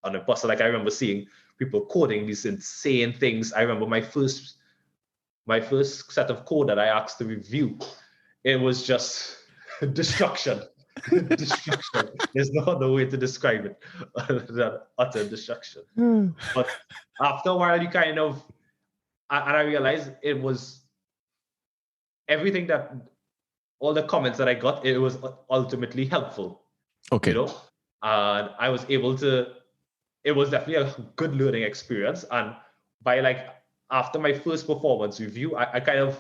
an imposter. Like I remember seeing people coding these insane things. I remember my first set of code that I asked to review. It was just destruction. Destruction. There's no other way to describe it other than utter destruction. But after a while, you kind of, and I realized it was everything that, all the comments that I got, it was ultimately helpful. Okay. You know, and I was able to, it was definitely a good learning experience. And by like, after my first performance review, I kind of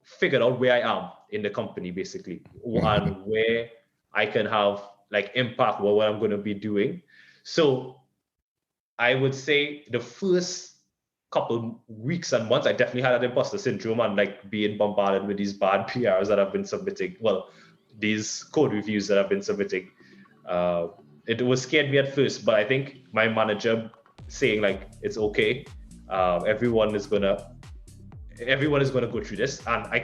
figured out where I am in the company, basically, and where I can have like impact with what I'm going to be doing. So I would say the first couple weeks and months, I definitely had that imposter syndrome and like being bombarded with these bad PRs that I've been submitting. Well, these code reviews that I've been submitting. It was scared me at first, but I think my manager saying like, it's okay. Everyone is gonna go through this. And he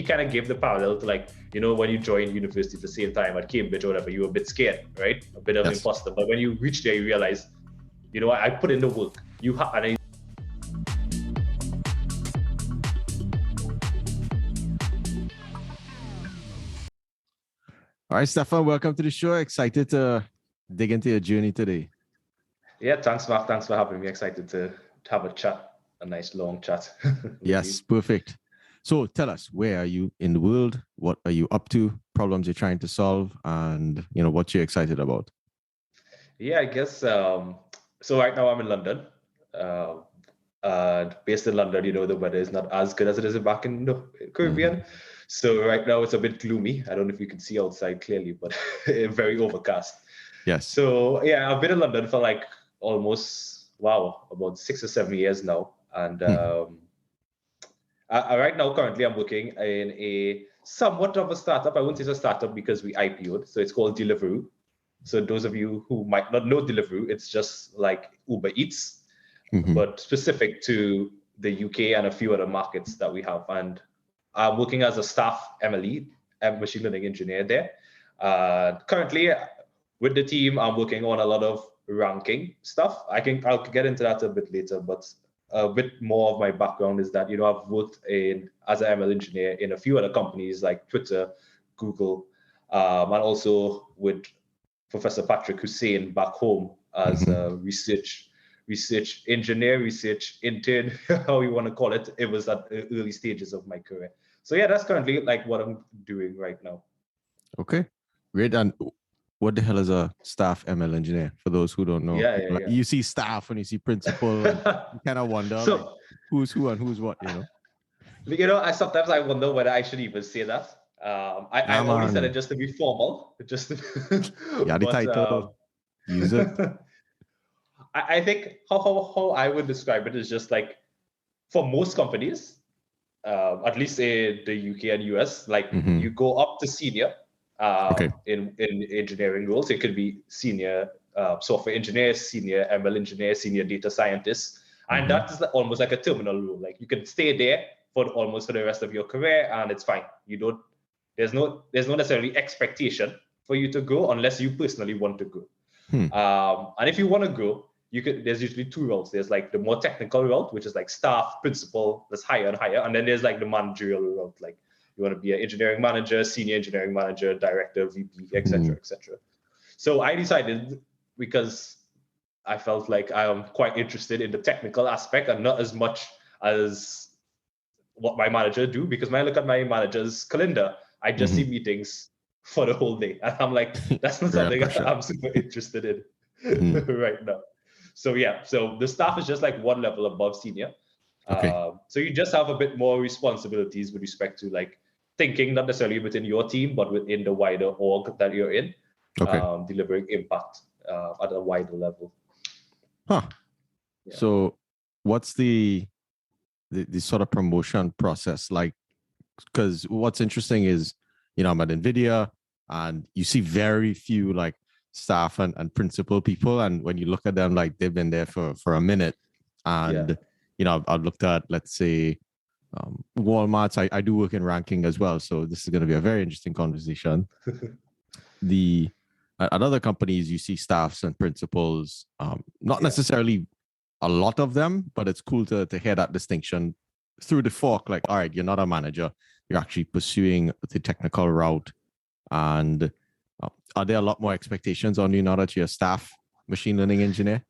kind of gave the parallel to like, you know, when you join university at the same time at Cambridge or whatever, you were a bit scared, right? A bit of imposter. But when you reach there, you realize, you know, I put in the work. All right, Stefan, welcome to the show. Excited to dig into your journey today. Yeah, thanks, Mark. Thanks for having me. Excited to have a chat, a nice long chat. Yes, perfect. So tell us, where are you in the world? What are you up to? Problems you're trying to solve, and you know what you're excited about. Yeah, I guess. So right now I'm in London. Based in London, you know, the weather is not as good as it is back in the Caribbean. So right now it's a bit gloomy. I don't know if you can see outside clearly, but very overcast. Yes. So yeah, I've been in London for like almost, about 6 or 7 years now. And right now, currently, I'm working in a somewhat of a startup. I wouldn't say it's a startup because we IPO'd. So it's called Deliveroo. So those of you who might not know Deliveroo, it's just like Uber Eats, but specific to the UK and a few other markets that we have. And I'm working as a staff MLE, machine learning engineer there. Currently, with the team, I'm working on a lot of ranking stuff. I'll get into that a bit later, but a bit more of my background is that, you know, I've worked as an ML engineer in a few other companies like Twitter, Google, and also with Professor Patrick Hosein back home as a research engineer, research intern, how you want to call it. It was at the early stages of my career. So yeah, that's currently like what I'm doing right now. Okay, great. And what the hell is a staff ML engineer? For those who don't know, you see staff when you see principal, and you kind of wonder like, who's who and who's what, you know? You know, sometimes I wonder whether I should even say that. I only said it just to be formal. Just yeah, the title. Use it. I think how I would describe it is just like, for most companies, at least in the UK and US, like you go up to senior in engineering roles. It could be senior software engineer, senior ML engineer, senior data scientist. And that is almost like a terminal role. Like you can stay there for the rest of your career, and it's fine. There's no necessarily expectation for you to grow unless you personally want to grow. And if you want to grow, there's usually two roles. There's like the more technical role, which is like staff, principal, that's higher and higher. And then there's like the managerial role, like you want to be an engineering manager, senior engineering manager, director, VP, etc., etc. So I decided, because I felt like I am quite interested in the technical aspect and not as much as what my manager do, because when I look at my manager's calendar, I just see meetings for the whole day. And I'm like, that's not something I'm super interested in right now. So yeah, so the staff is just like one level above senior. So you just have a bit more responsibilities with respect to like thinking, not necessarily within your team, but within the wider org that you're in, delivering impact at a wider level. Yeah. So what's the sort of promotion process like? Because what's interesting is, you know, I'm at NVIDIA and you see very few like staff and principal people. And when you look at them, like they've been there for a minute. And, you know, I've looked at, let's say, Walmart's. I do work in ranking as well. So this is going to be a very interesting conversation. At other companies, you see staffs and principals, not necessarily a lot of them, but it's cool to hear that distinction through the fork. Like, all right, you're not a manager, you're actually pursuing the technical route. And are there a lot more expectations on you now that you're a staff machine learning engineer?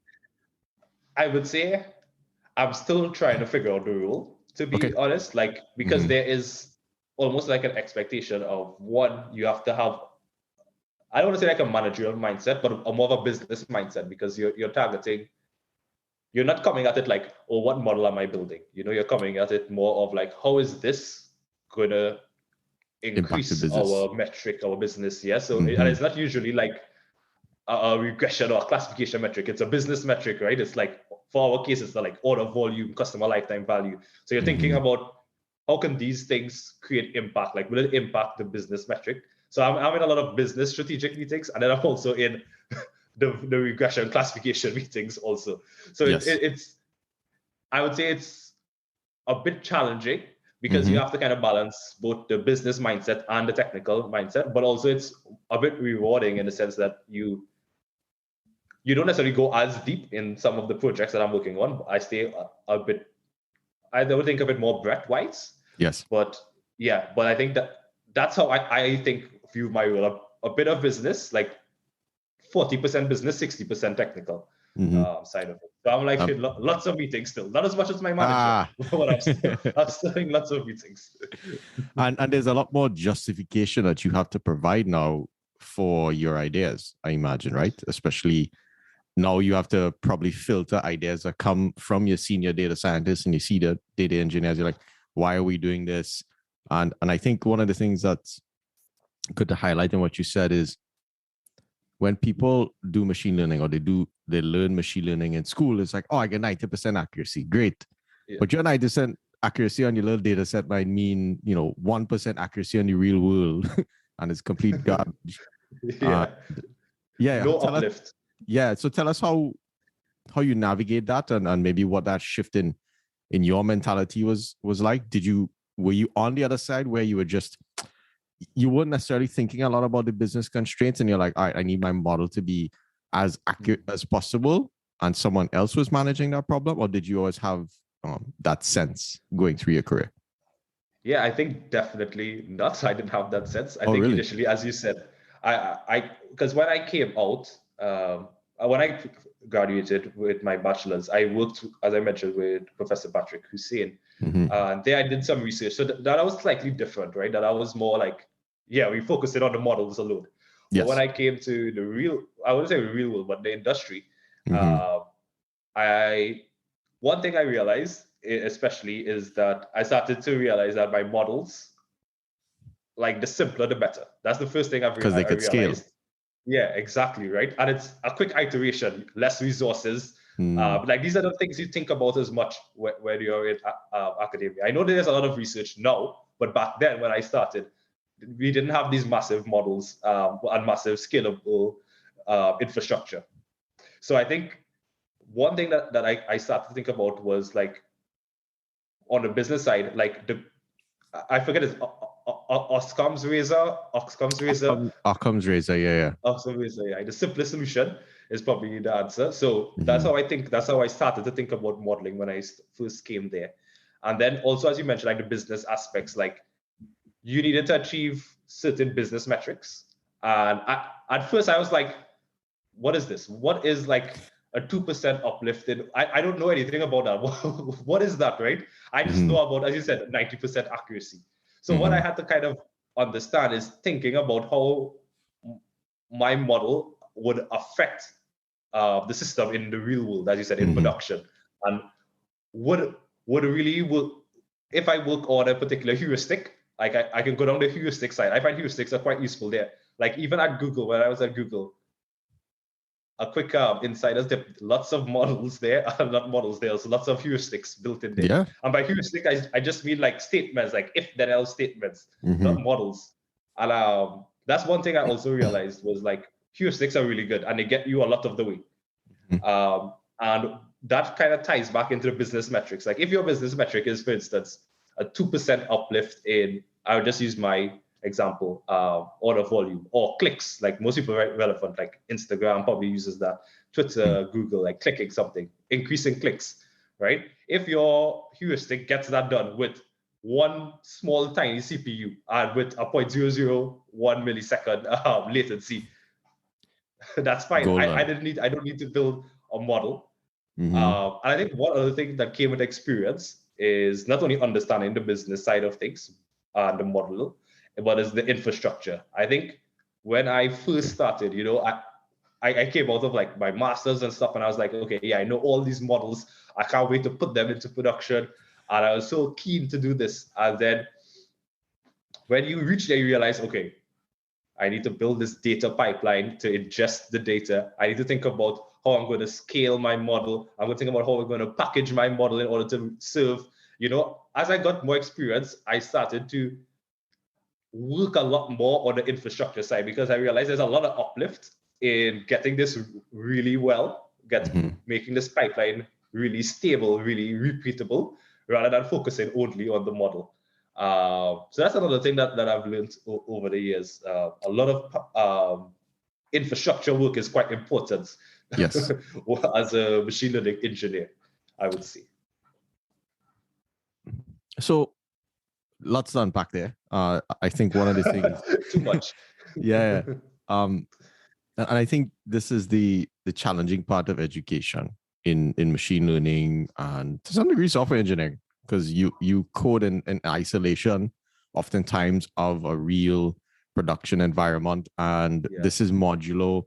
I would say I'm still trying to figure out the rule, to be honest, like, because there is almost like an expectation of one, you have to have, I don't want to say like a managerial mindset, but a more of a business mindset, because you're targeting, you're not coming at it like, oh, what model am I building? You're coming at it more of like, how is this going to increase our metric, our business? Yeah. So, and it's not usually like a regression or a classification metric. It's a business metric, right? It's like, for our case, it's like order volume, customer lifetime value. So you're thinking about how can these things create impact? Like, will it impact the business metric? So I'm in a lot of business strategic meetings, and then I'm also in the regression classification meetings also. So it's I would say it's a bit challenging, because you have to kind of balance both the business mindset and the technical mindset, but also it's a bit rewarding in the sense that you don't necessarily go as deep in some of the projects that I'm working on. I stay a bit, I would think of it more breadth-wise. Yes. But I think that's how I think view my role, a bit of business, like 40% business, 60% technical side of it. So I'm like in lots of meetings still, not as much as my manager, but I'm still in lots of meetings. and there's a lot more justification that you have to provide now for your ideas, I imagine, right? Especially now you have to probably filter ideas that come from your senior data scientists, and you see the data engineers, you're like, why are we doing this? And I think one of the things that's good to highlight in what you said is, when people do machine learning, or they learn machine learning in school, it's like, oh, I get 90% accuracy. Great. Yeah. But your 90% accuracy on your little data set might mean, 1% accuracy on the real world, and it's complete garbage. No uplift. So tell us how you navigate that, and maybe what that shift in your mentality was like. Were you on the other side where you were just, you weren't necessarily thinking a lot about the business constraints, and you're like, all right, I need my model to be as accurate as possible, and someone else was managing that problem? Or did you always have that sense going through your career? Yeah, I think definitely not. I didn't have that sense. I think really? Initially, as you said, because when I came out, when I graduated with my bachelor's, I worked, as I mentioned, with Professor Patrick Hosein. There I did some research. So that was slightly different, right? That I was more like, we focused on the models alone. Yes. But when I came to the real, I wouldn't say the real world, but the industry, one thing I realized, especially, is that I started to realize that my models, like, the simpler, the better. That's the first thing I've realized. Because they could scale. Yeah, exactly, right? And it's a quick iteration, less resources. Like, these are the things you think about as much when you're in academia. I know there's a lot of research now, but back then when I started, we didn't have these massive models and massive scalable infrastructure. So I think one thing that I started to think about was, like, on the business side, like, I forget it's Occam's razor. Occam's razor, yeah. Occam's razor, yeah. The simplest solution is probably the answer. So that's how I started to think about modeling when I first came there. And then also, as you mentioned, like, the business aspects, like, you needed to achieve certain business metrics. And at first I was like, what is this? What is, like, a 2% uplift in, I don't know anything about that. What is that, right? I just know about, as you said, 90% accuracy. So what I had to kind of understand is thinking about how my model would affect the system in the real world, as you said, in production. And would really work, if I work on a particular heuristic, like, I can go down the heuristic side. I find heuristics are quite useful there. Like, even at Google, when I was at Google, a quick insider's tip, lots of models there, not models, there's lots of heuristics built in there. Yeah. And by heuristic, I just mean, like, statements, like if then else statements, not models. And that's one thing I also realized was, like, heuristics are really good and they get you a lot of the way. And that kind of ties back into the business metrics. Like, if your business metric is, for instance, a 2% uplift in, I would just use my example, order volume or clicks. Like most people are relevant, like Instagram probably uses that, Twitter, Google, like clicking something, increasing clicks, right? If your heuristic gets that done with one small tiny CPU and with a 0.001 millisecond latency, that's fine. I don't need to build a model. And I think one other thing that came with experience is not only understanding the business side of things and the model, but is the infrastructure. I think when I first started, I came out of like my masters and stuff, and I was like, okay, yeah, I know all these models. I can't wait to put them into production. And I was so keen to do this. And then when you reach there, you realize, okay, I need to build this data pipeline to ingest the data. I need to think about how I'm going to scale my model. I'm going to think about how I'm going to package my model in order to serve. As I got more experience, I started to work a lot more on the infrastructure side because I realized there's a lot of uplift in getting this really well, making this pipeline really stable, really repeatable, rather than focusing only on the model. So that's another thing that I've learned over the years. A lot of infrastructure work is quite important. Yes. As a machine learning engineer, I would say. So lots to unpack there. I think one of the things too much. Yeah. And I think this is the challenging part of education in machine learning and to some degree software engineering, because you code in isolation oftentimes of a real production environment, and this is modulo.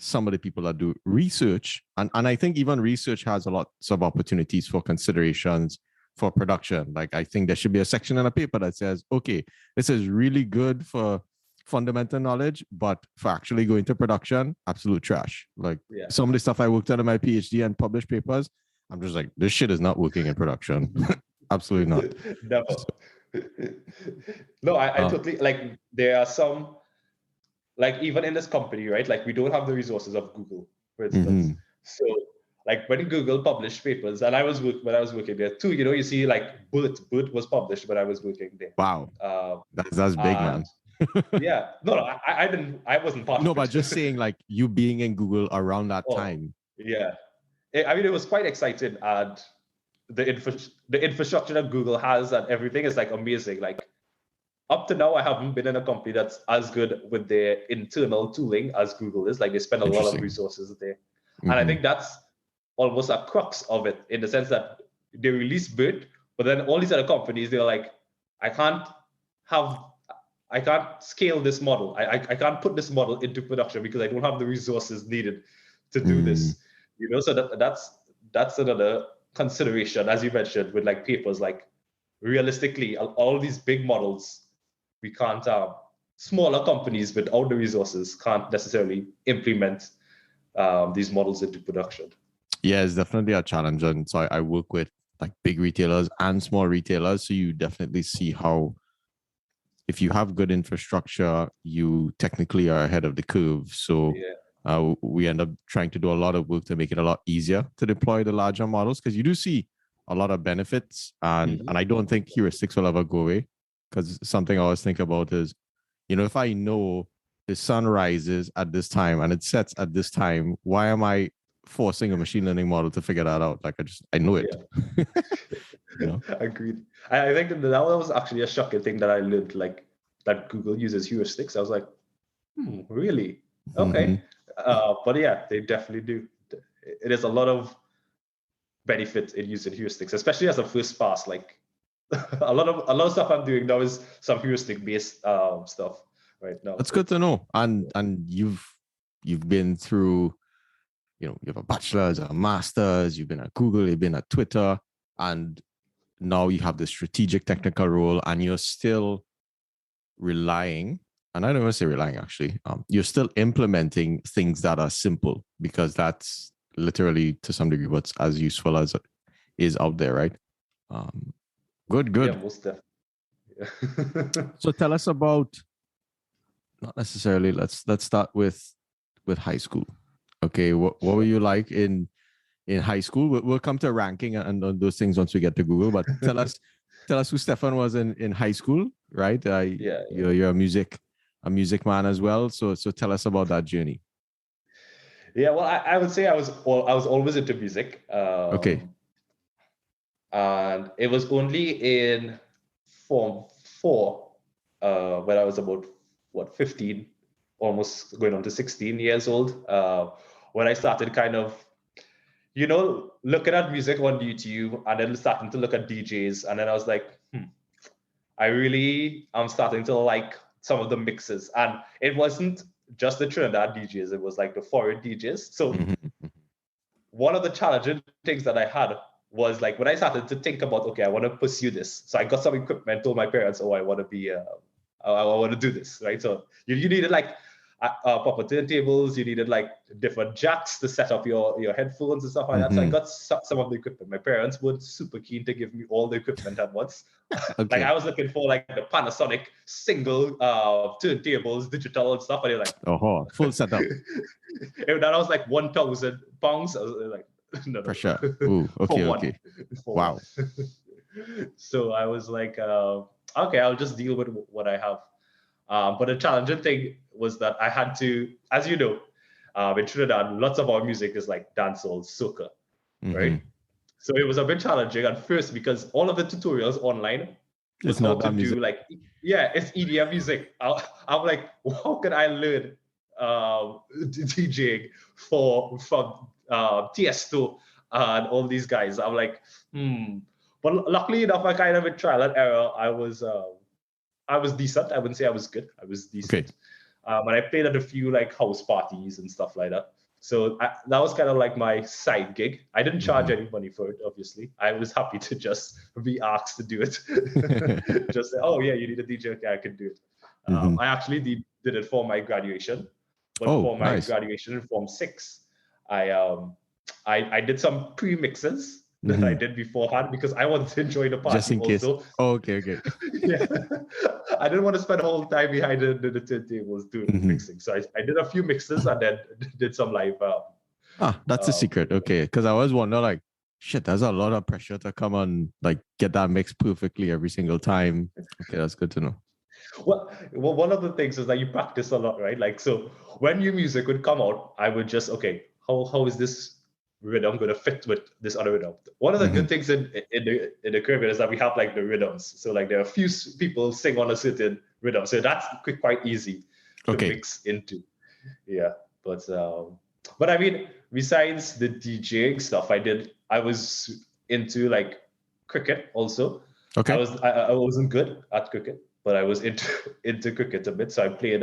Some of the people that do research, and I think even research has a lot of opportunities for considerations for production. Like I think there should be a section in a paper that says, okay, this is really good for fundamental knowledge, but for actually going to production, absolute trash. Like some of the stuff I worked on in my PhD and published papers, I'm just like, this shit is not working in production. Absolutely not. Never. No, I totally, like, there are some, like, even in this company, right? Like, we don't have the resources of Google, for instance. So, like, when Google published papers, and when I was working there too, you see, like, BERT was published when I was working there. Wow. That's big, man. Yeah. No, I wasn't part of it. No, but just saying, like, you being in Google around that time. Yeah. I mean, it was quite exciting, and the infrastructure that Google has and everything is, like, amazing. Like, up to now, I haven't been in a company that's as good with their internal tooling as Google is. Like, they spend a lot of resources there. And I think that's almost a crux of it, in the sense that they release BERT, but then all these other companies, they're like, I can't scale this model. I can't put this model into production because I don't have the resources needed to do this. So that's another consideration, as you mentioned, with like papers. Like, realistically, all these big models, we can't. Smaller companies without the resources can't necessarily implement these models into production. Yeah, it's definitely a challenge, and so I work with like big retailers and small retailers. So you definitely see how, if you have good infrastructure, you technically are ahead of the curve. So we end up trying to do a lot of work to make it a lot easier to deploy the larger models, because you do see a lot of benefits, and I don't think heuristics will ever go away. Because something I always think about is, if I know the sun rises at this time and it sets at this time, why am I forcing a machine learning model to figure that out? Like, I know it. Agreed. I think that was actually a shocking thing that I learned, like, that Google uses heuristics. I was like, really? Okay. But yeah, they definitely do. It is a lot of benefit in using heuristics, especially as a first pass. Like, a lot of stuff I'm doing now is some heuristic based stuff right now. That's good to know. And you've been through, you have a bachelor's, a master's, you've been at Google, you've been at Twitter, and now you have the strategic technical role, and you're still relying, and I don't want to say relying, actually, you're still implementing things that are simple, because that's literally to some degree what's as useful as is out there, right? Good. Yeah, most definitely. So tell us about, not necessarily, let's start with high school. Okay, what were you like in high school? We'll come to ranking and those things once we get to Google, but tell us who Stefan was in high school, right? You're a music man as well. So tell us about that journey. Yeah, well, I would say I was always into music. Okay. And it was only in Form 4 when I was about 15, almost going on to 16 years old, when I started kind of, looking at music on YouTube and then starting to look at DJs. And then I was like, I really am starting to like some of the mixes. And it wasn't just the Trinidad DJs, it was like the foreign DJs. So one of the challenging things that I had was like when I started to think about, okay, I want to pursue this. So I got some equipment, told my parents, oh, I want to be, I want to do this, right? So you needed like proper turntables, you needed like different jacks to set up your headphones and stuff like that. So I got some of the equipment. My parents weren't super keen to give me all the equipment at once. Okay. Like I was looking for like the Panasonic single turntables, digital and stuff, and they're like, full setup. And that was like £1,000. I was like, no. Pressure. Ooh, okay. Wow. So I was like, okay, I'll just deal with what I have. But the challenging thing was that I had to, as you know, in Trinidad, lots of our music is like dancehall, soca, right? So it was a bit challenging at first because all of the tutorials online was how to do like, it's EDM music. I'm like, how can I learn DJing from Tiesto and all these guys? I'm like, But luckily enough, I kind of in trial and error, I was decent. I wouldn't say I was good. I was decent. Okay. And I played at a few like house parties and stuff like that. So that was kind of like my side gig. I didn't charge any money for it, obviously. I was happy to just be asked to do it. Just say, oh yeah, you need a DJ. Okay, I can do it. I actually did it for my graduation. But for my graduation in Form 6, I did some pre-mixes that I did beforehand because I wanted to enjoy the party just in case. also. Oh, okay. Yeah. I didn't want to spend the whole time behind the turntables doing mixing. So I did a few mixes and then did some live. That's a secret. Okay. Because I always wonder, like, shit, there's a lot of pressure to come on, like, get that mix perfectly every single time. Okay, that's good to know. Well, one of the things is that you practice a lot, right? Like, so when new music would come out, I would just, okay, how is this rhythm going to fit with this other rhythm? One of the good things in the Caribbean is that we have like the rhythms. So like there are a few people sing on a certain rhythm. So that's quite easy to mix into. Yeah. But I mean, besides the DJing stuff, I was into like cricket also. Okay. I wasn't good at cricket, but I was into cricket a bit. So I played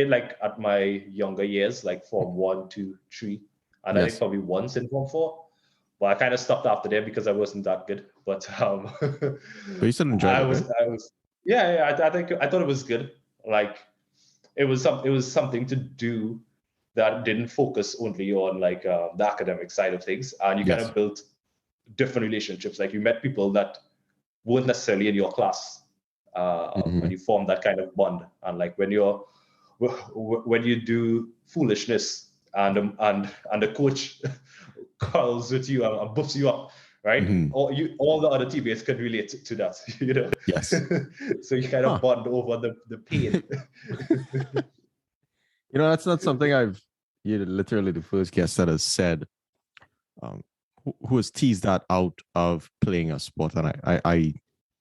like at my younger years, like Form 1, 2, 3. And I think probably once in Form 4. But I kind of stopped after there because I wasn't that good. But but you still enjoyed it, right? I was I thought it was good. Like it was something to do that didn't focus only on like the academic side of things, and you kind of built different relationships. Like you met people that weren't necessarily in your class, and you formed that kind of bond. And like when you do foolishness and the coach curls with you and buffs you up, right? All the other teammates can relate to that, you know. Yes. So you kind of bond over the pain. You know, that's not something you're literally the first guest that has said, who has teased that out of playing a sport, and I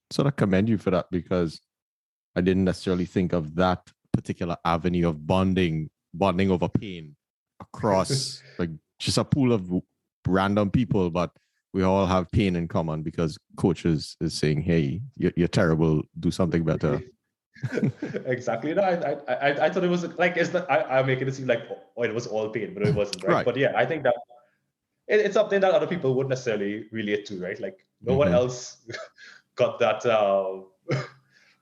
sort of commend you for that because I didn't necessarily think of that particular avenue of bonding over pain across like just a pool of random people, but we all have pain in common because coaches is saying, hey, you're terrible, do something better. Exactly. No, I thought it was like, it's not, I'm making it seem like it was all pain, but it wasn't, right? But yeah, I think that it's something that other people wouldn't necessarily relate to, right? Like no one else got that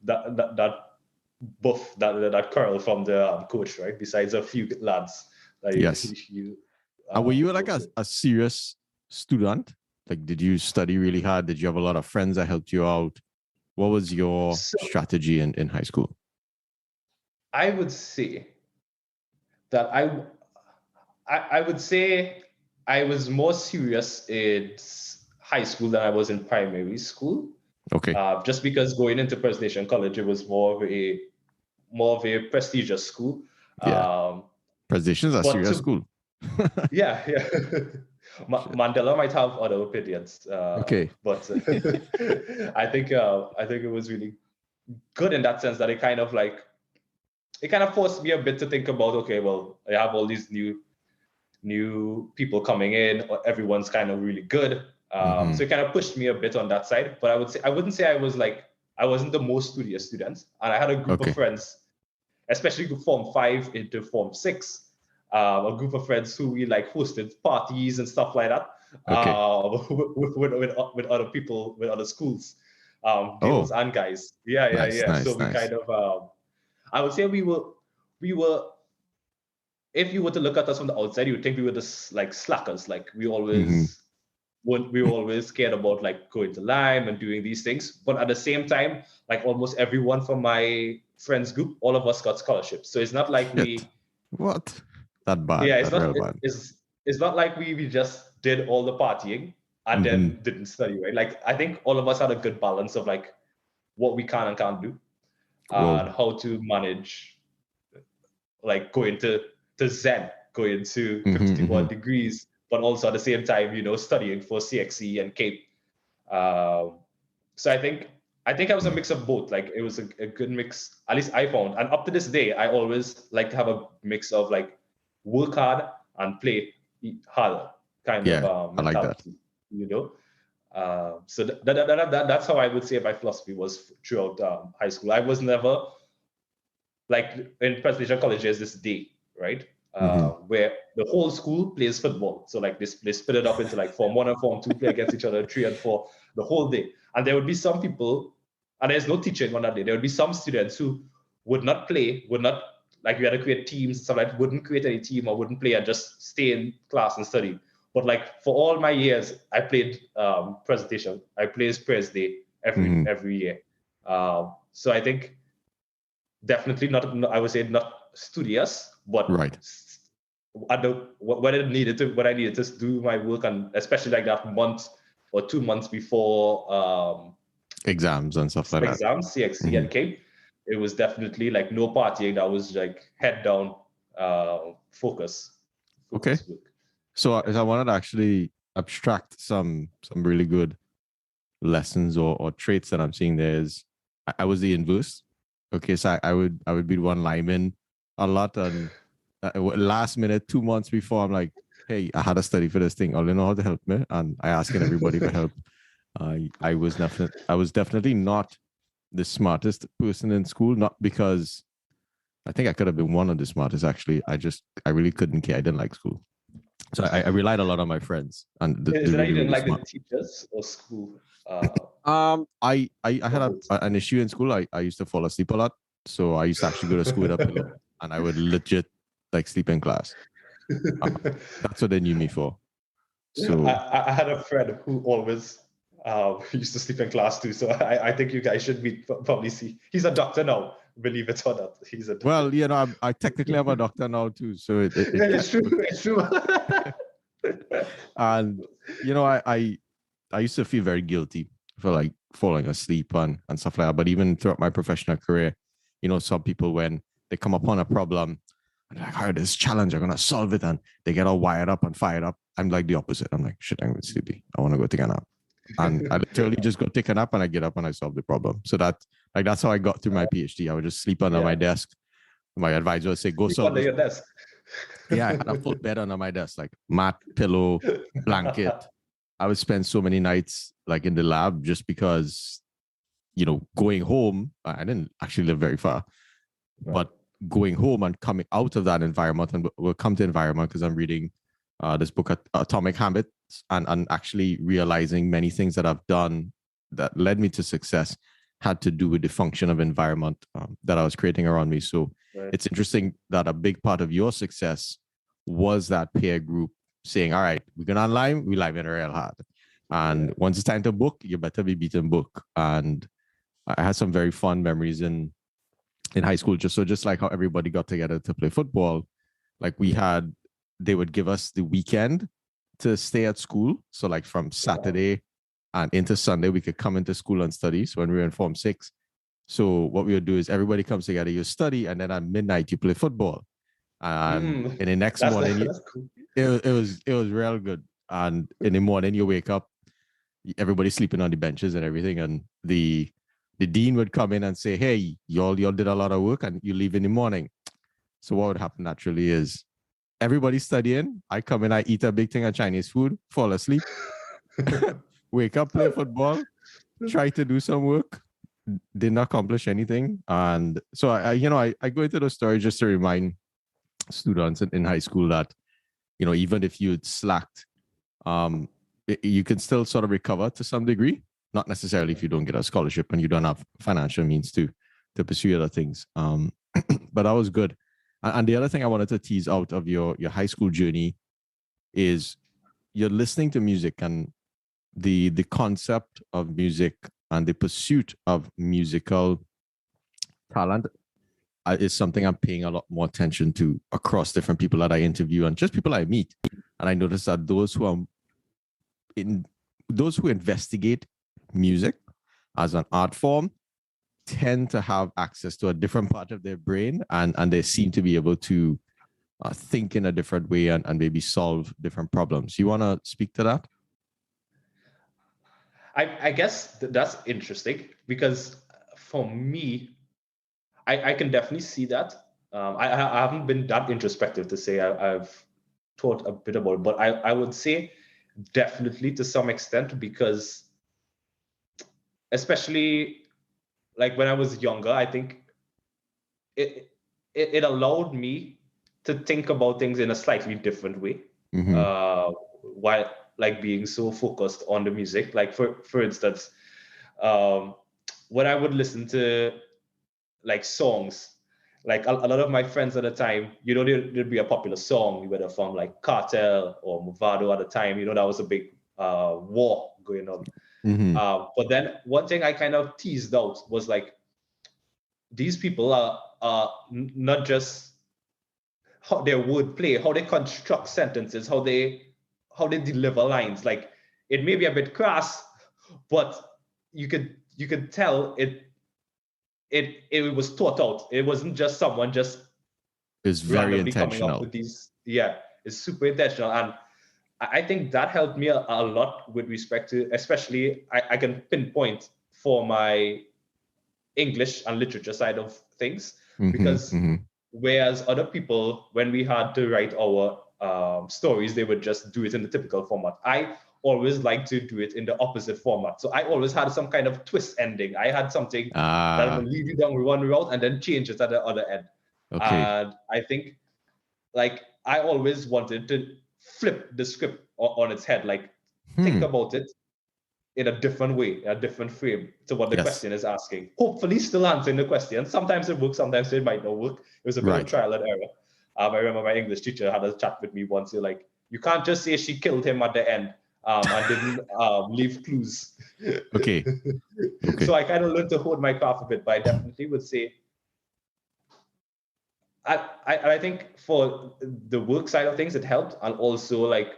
that buff, that curl from the coach, right? Besides a few lads. And were you like a serious student? Like, did you study really hard? Did you have a lot of friends that helped you out? What was your strategy in high school? I would say that I would say I was more serious in high school than I was in primary school. Okay. Just because going into Presentation College, it was more of a prestigious school. Yeah. Presentations are But serious school. yeah. Mandela might have other opinions, Okay. but I think it was really good in that sense that it kind of forced me a bit to think about, okay, well, I have all these new people coming in, everyone's kind of really good. So it kind of pushed me a bit on that side. But I wouldn't say I wasn't the most studious student, and I had a group of Okay. friends, especially Form 5 into Form 6. A group of friends who we hosted parties and stuff like that, Okay. with other people, with other schools, girls and guys. Yeah. Nice. So we kind of, I would say we were. If you were to look at us from the outside, you would think we were just like slackers. Like we were always scared about like going to Lime and doing these things. But at the same time, like almost everyone from my friends group, all of us got scholarships. So it's not like Shit. What? That bad? yeah, That real bad. it's not like we just did all the partying and then didn't study, right? Like I think all of us had a good balance of like what we can and can't do, and how to manage like going to Zen, going to 51 degrees, but also at the same time, studying for CXE and CAPE. So I think I was a mix of both. Like it was a good mix, at least I found. And up to this day, I always like to have a mix of like work hard and play harder kind of I like that. mentality. So that's how I would say my philosophy was throughout high school. I was never like in Presidential College, there's this day, right? Where the whole school plays football. So like they split it up into like Form 1 and Form 2 play against each other, 3 and 4, the whole day. And there would be some people, and there's no teaching on that day. There would be some students who would not play, would not, like we had to create teams and stuff like that, wouldn't create any team or wouldn't play and just stay in class and study. But like for all my years, I played presentation. I played Pres Day every year. So I think definitely not, I would say not studious, but right. When I needed to do my work, and especially like that month or 2 months before exams and stuff like that. Exams, CXC and CAPE, it was definitely like no partying. That was like head down, focus okay. work. So I wanted to actually abstract some really good lessons or traits that I'm seeing there is I was the inverse. Okay, so I would be the one lineman a lot, and last minute 2 months before I'm like, hey, I had to study for this thing. I don't know how to help me, and I asking everybody for help. I was definitely not the smartest person in school, not because I think I could have been one of the smartest actually. I really couldn't care. I didn't like school. So I relied a lot on my friends and Is it really, you didn't really like smart. the teachers or school? I had an issue in school. I used to fall asleep a lot. So I used to actually go to school with a pillow and I would legit like sleep in class. That's what they knew me for. So I had a friend who always used to sleep in class too. So I think you guys should probably see. He's a doctor now, believe it or not. He's a doctor. Well, I technically am a doctor now too. So it's true. It's true. And I used to feel very guilty for like falling asleep and stuff like that. But even throughout my professional career, some people when they come upon a problem, I'm like, all right, this challenge, I'm gonna solve it, and they get all wired up and fired up. I'm like the opposite. I'm like, shit, I'm going sleepy. I want to go take a nap. And I literally just go take a nap and I get up and I solve the problem. So that's how I got through my PhD. I would just sleep under my desk. My advisor would say, go solve under your desk. Yeah, I had a full bed under my desk, like mat, pillow, blanket. I would spend so many nights like in the lab just because, going home, I didn't actually live very far, but going home and coming out of that environment, and we'll come to environment because I'm reading this book, Atomic Habits, and actually realizing many things that I've done that led me to success had to do with the function of environment that I was creating around me. So it's interesting that a big part of your success was that peer group saying, all right, we're going to online, we live in real hard. And once it's time to book, you better be beaten book. And I had some very fun memories in high school, just like how everybody got together to play football. Like they would give us the weekend to stay at school. So like from Saturday and into Sunday, we could come into school and study. So when we were in Form 6. So what we would do is everybody comes together, you study, and then at midnight you play football. And in the next morning, that's cool. it was real good. And in the morning you wake up, everybody's sleeping on the benches and everything, and the dean would come in and say, "Hey, y'all did a lot of work, and you leave in the morning." So what would happen naturally is everybody's studying. I come in, I eat a big thing of Chinese food, fall asleep, wake up, play football, try to do some work, did not accomplish anything. And so I go into the story just to remind students in high school that, even if you'd slacked, you can still sort of recover to some degree. Not necessarily if you don't get a scholarship and you don't have financial means to pursue other things. But that was good. And the other thing I wanted to tease out of your high school journey is you're listening to music, and the concept of music and the pursuit of musical talent is something I'm paying a lot more attention to across different people that I interview and just people I meet. And I notice that those who investigate music as an art form tend to have access to a different part of their brain, and they seem to be able to think in a different way and maybe solve different problems. You want to speak to that? I guess that's interesting, because for me, I can definitely see that. I haven't been that introspective to say I've thought a bit about it, but I would say definitely to some extent, because especially like when I was younger, I think it allowed me to think about things in a slightly different way, while like being so focused on the music. Like for instance, when I would listen to like songs, like a lot of my friends at the time, there'd be a popular song, whether from like Cartel or Movado at the time, that was a big war going on. But then one thing I kind of teased out was like, these people are not just how their wordplay, how they construct sentences, how they deliver lines. Like, it may be a bit crass, but you could tell it was thought out. It wasn't just someone just it's very randomly coming up intentional with these. Yeah, it's super intentional, and I think that helped me a lot with respect to, especially I can pinpoint for my English and literature side of things, because whereas other people, when we had to write our stories, they would just do it in the typical format. I always like to do it in the opposite format. So I always had some kind of twist ending. I had something that would lead you down one route and then change it at the other end. Okay. And I think, like, I always wanted to flip the script on its head, like think about it in a different way, a different frame to what the question is asking. Hopefully still answering the question. Sometimes it works, sometimes it might not work. It was a bit of trial and error. I remember my English teacher had a chat with me once. You're like, you can't just say she killed him at the end and didn't leave clues. Okay. So I kind of learned to hold my craft a bit, but I definitely would say, I think for the work side of things, it helped, and also like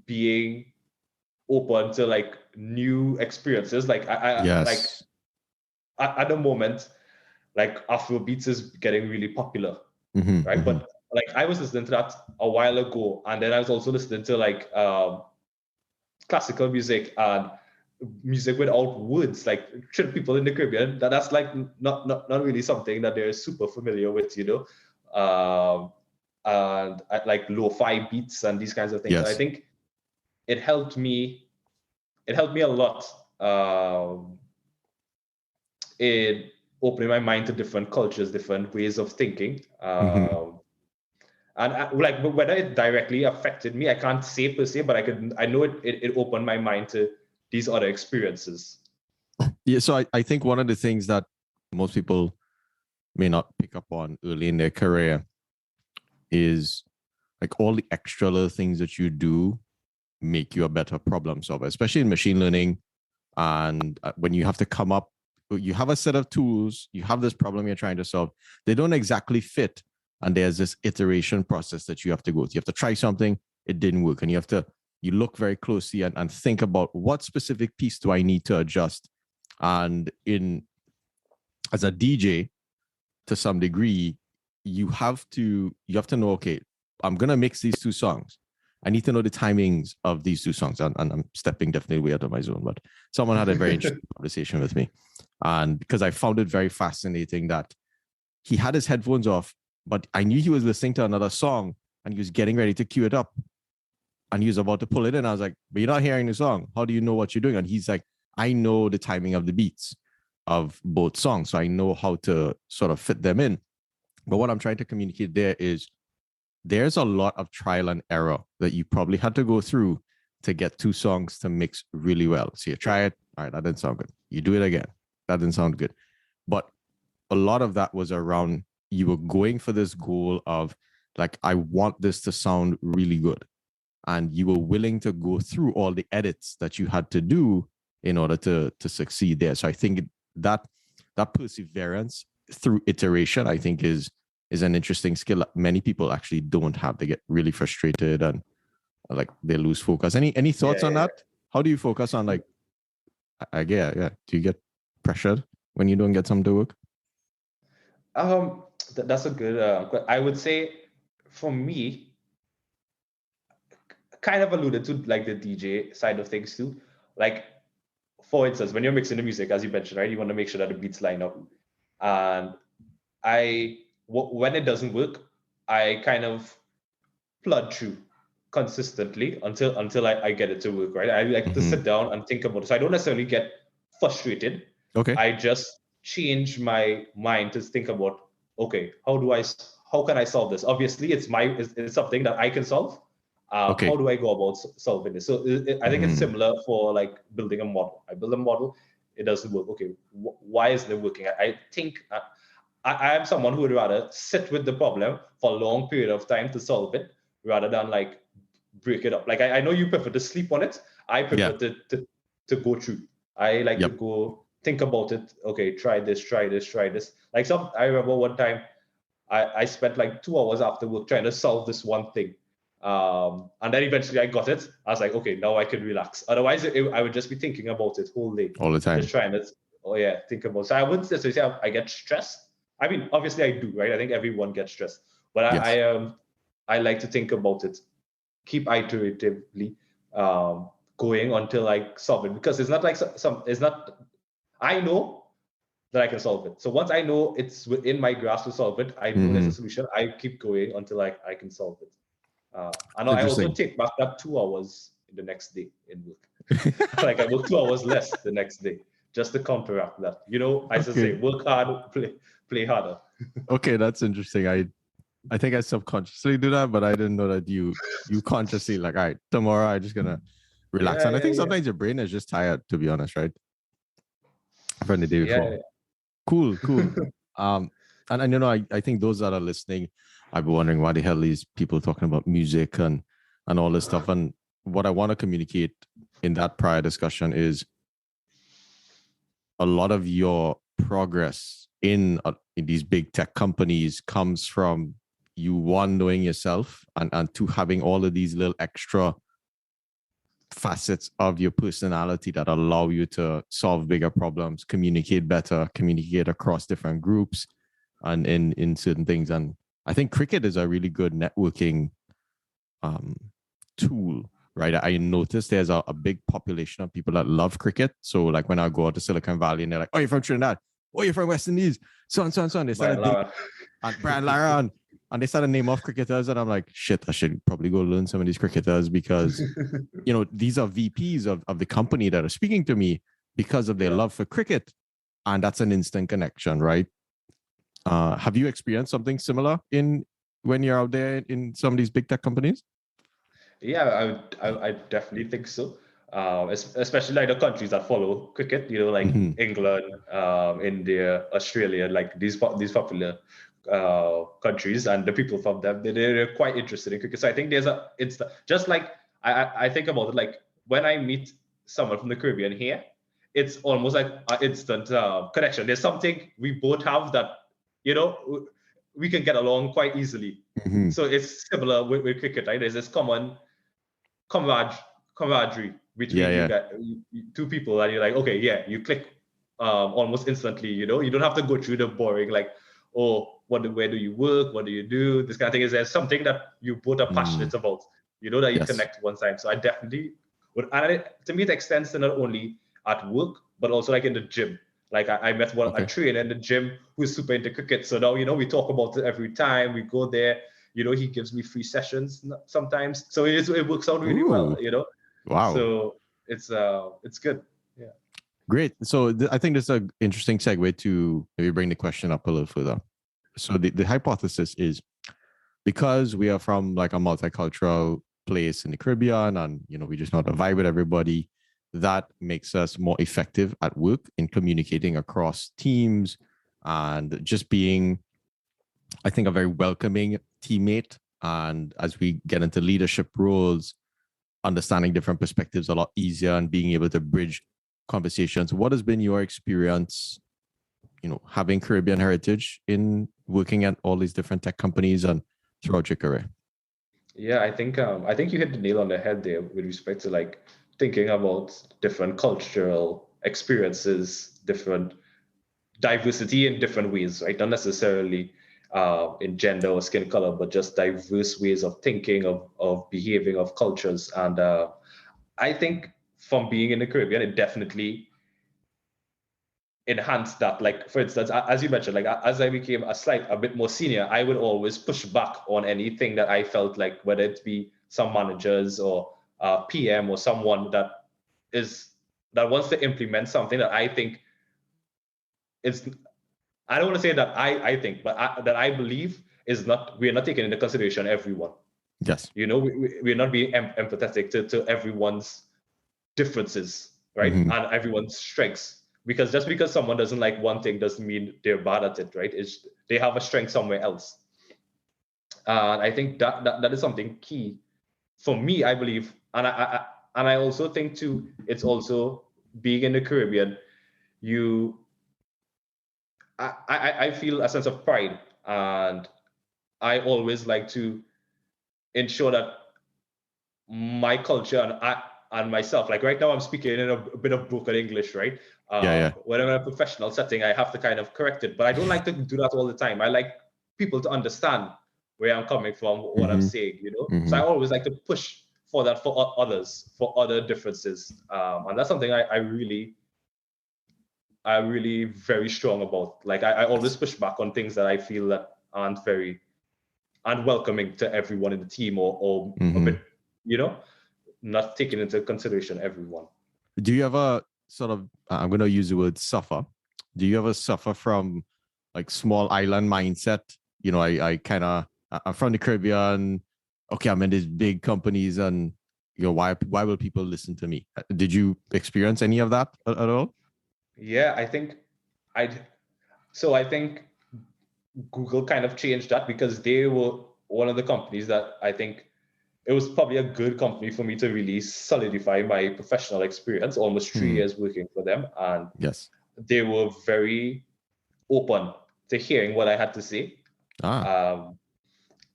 being open to like new experiences. Like like at the moment, like Afrobeats is getting really popular, right? But like I was listening to that a while ago, and then I was also listening to like classical music and music without words, like people in the Caribbean. That's like not really something that they're super familiar with, and like lo-fi beats and these kinds of things. And I think it helped me a lot in opening my mind to different cultures, different ways of thinking. And like whether it directly affected me, I can't say per se, but I know it opened my mind to these other experiences. Yeah, so I think one of the things that most people may not pick up on early in their career is like all the extra little things that you do make you a better problem solver, especially in machine learning. And when you have to come up, you have a set of tools, you have this problem you're trying to solve, they don't exactly fit. And there's this iteration process that you have to go through. You have to try something, it didn't work. And you have to you look very closely and think about what specific piece do I need to adjust. And as a DJ, to some degree, you have to know, okay, I'm gonna mix these two songs. I need to know the timings of these two songs. And I'm stepping definitely way out of my zone, but someone had a very interesting conversation with me. And because I found it very fascinating that he had his headphones off, but I knew he was listening to another song and he was getting ready to cue it up. And he was about to pull it in. I was like, but you're not hearing the song. How do you know what you're doing? And he's like, I know the timing of the beats of both songs. So I know how to sort of fit them in. But what I'm trying to communicate there is there's a lot of trial and error that you probably had to go through to get two songs to mix really well. So you try it. All right, that didn't sound good. You do it again. That didn't sound good. But a lot of that was around you were going for this goal of like, I want this to sound really good. And you were willing to go through all the edits that you had to do in order to succeed there. So I think that perseverance through iteration, I think is an interesting skill that many people actually don't have. They get really frustrated and like they lose focus. Any thoughts on that? How do you focus on like, do you get pressured when you don't get something to work? That's a good, I would say for me, kind of alluded to like the DJ side of things too. Like, for instance, when you're mixing the music, as you mentioned, right, you want to make sure that the beats line up. And when it doesn't work, I kind of plod through consistently until I get it to work, right? I like to sit down and think about it. So I don't necessarily get frustrated. Okay. I just change my mind to think about, okay, how can I solve this? Obviously, it's something that I can solve. Okay. How do I go about solving this? So I think it's similar for like building a model. I build a model, it doesn't work. Okay, why isn't it working? I think I am someone who would rather sit with the problem for a long period of time to solve it rather than like break it up. Like I know you prefer to sleep on it. I prefer to go through. I like to go think about it. Okay, try this. Like I remember one time I spent like 2 hours after work trying to solve this one thing. And then eventually I got it. I was like, okay, now I can relax. Otherwise, I would just be thinking about it whole day. All the time. Just trying to, think about it. So I wouldn't necessarily say I get stressed. I mean, obviously I do, right? I think everyone gets stressed. But I like to think about it, keep iteratively going until I solve it. Because it's not like I know that I can solve it. So once I know it's within my grasp to solve it, I know there's a solution. I keep going until I can solve it. And I also take back that 2 hours the next day in work. Like I work 2 hours less the next day just to counteract that. I just say work hard, play harder. Okay, that's interesting. I think I subconsciously do that, but I didn't know that you consciously like, all right, tomorrow I'm just gonna relax. And I think sometimes your brain is just tired, to be honest, right? From the day before. Cool. And I think those that are listening, I'd be wondering why the hell these people talking about music and all this stuff. And what I want to communicate in that prior discussion is a lot of your progress in these big tech companies comes from you, one, knowing yourself, and two, having all of these little extra facets of your personality that allow you to solve bigger problems, communicate better, communicate across different groups and in certain things. And I think cricket is a really good networking tool, right? I noticed there's a big population of people that love cricket. So like when I go out to Silicon Valley and they're like, oh, you're from Trinidad. Oh, you're from West Indies. So on. They started Brian Lara. And they started to name off cricketers. And I'm like, shit, I should probably go learn some of these cricketers because, these are VPs of the company that are speaking to me because of their love for cricket. And that's an instant connection, right? Have you experienced something similar when you're out there in some of these big tech companies? Yeah, I definitely think so. Especially like the countries that follow cricket, like England, India, Australia, like these popular countries, and the people from them, they're quite interested in cricket. So I think it's just like I think about it, like when I meet someone from the Caribbean here, it's almost like an instant connection. There's something we both have that we can get along quite easily. So it's similar with cricket, right? There's this common camaraderie between you guys, two people, and you're like, okay, yeah, you click almost instantly. You know, you don't have to go through the boring like, oh, where do you work? What do you do? This kind of thing. Is there something that you both are passionate about? You know, that you connect one time. So I definitely would, and to me, it extends to not only at work, but also like in the gym. Like I met a trainer in the gym who's super into cricket. So now, you know, we talk about it every time we go there. You know, he gives me free sessions sometimes. So it works out really well, you know? Wow. So it's good. Yeah. Great. So I think this is an interesting segue to maybe bring the question up a little further. So the hypothesis is, because we are from like a multicultural place in the Caribbean, and you know, we just know how to vibe with everybody, that makes us more effective at work in communicating across teams and just being, I think, a very welcoming teammate. And as we get into leadership roles, understanding different perspectives a lot easier and being able to bridge conversations. What has been your experience, you know, having Caribbean heritage in working at all these different tech companies and throughout your career? Yeah, I think you hit the nail on the head there with respect to like thinking about different cultural experiences, different diversity in different ways, right? Not necessarily in gender or skin color, but just diverse ways of thinking, of behaving, of cultures. And I think from being in the Caribbean, it definitely enhanced that. Like, for instance, as you mentioned, like as I became a bit more senior, I would always push back on anything that I felt like, whether it be some managers or PM or someone that wants to implement something that I think is, I don't want to say that I think, but that I believe we're not taking into consideration everyone. Yes. You know, we're not being empathetic to everyone's differences, right? Mm-hmm. And everyone's strengths. Because just because someone doesn't like one thing doesn't mean they're bad at it, right? They have a strength somewhere else. And I think that is something key for me, I believe. And I also think too, it's also being in the Caribbean, I feel a sense of pride, and I always like to ensure that my culture and myself, like right now I'm speaking in a bit of broken English, right? When I'm in a professional setting, I have to kind of correct it, but I don't like to do that all the time. I like people to understand where I'm coming from, what I'm saying, you know? So I always like to push for that for others, for other differences. And that's something I really very strong about. Like I always push back on things that I feel that aren't very unwelcoming to everyone in the team, or a bit, you know, not taking into consideration everyone. Do you ever sort of, I'm going to use the word suffer. Do you ever suffer from like small island mindset? You know, I'm from the Caribbean. Okay, I'm in these big companies, and you know, why will people listen to me? Did you experience any of that at all? Yeah, I think Google kind of changed that, because they were one of the companies that I think it was probably a good company for me to really solidify my professional experience, almost 3 years working for them. And yes, they were very open to hearing what I had to say.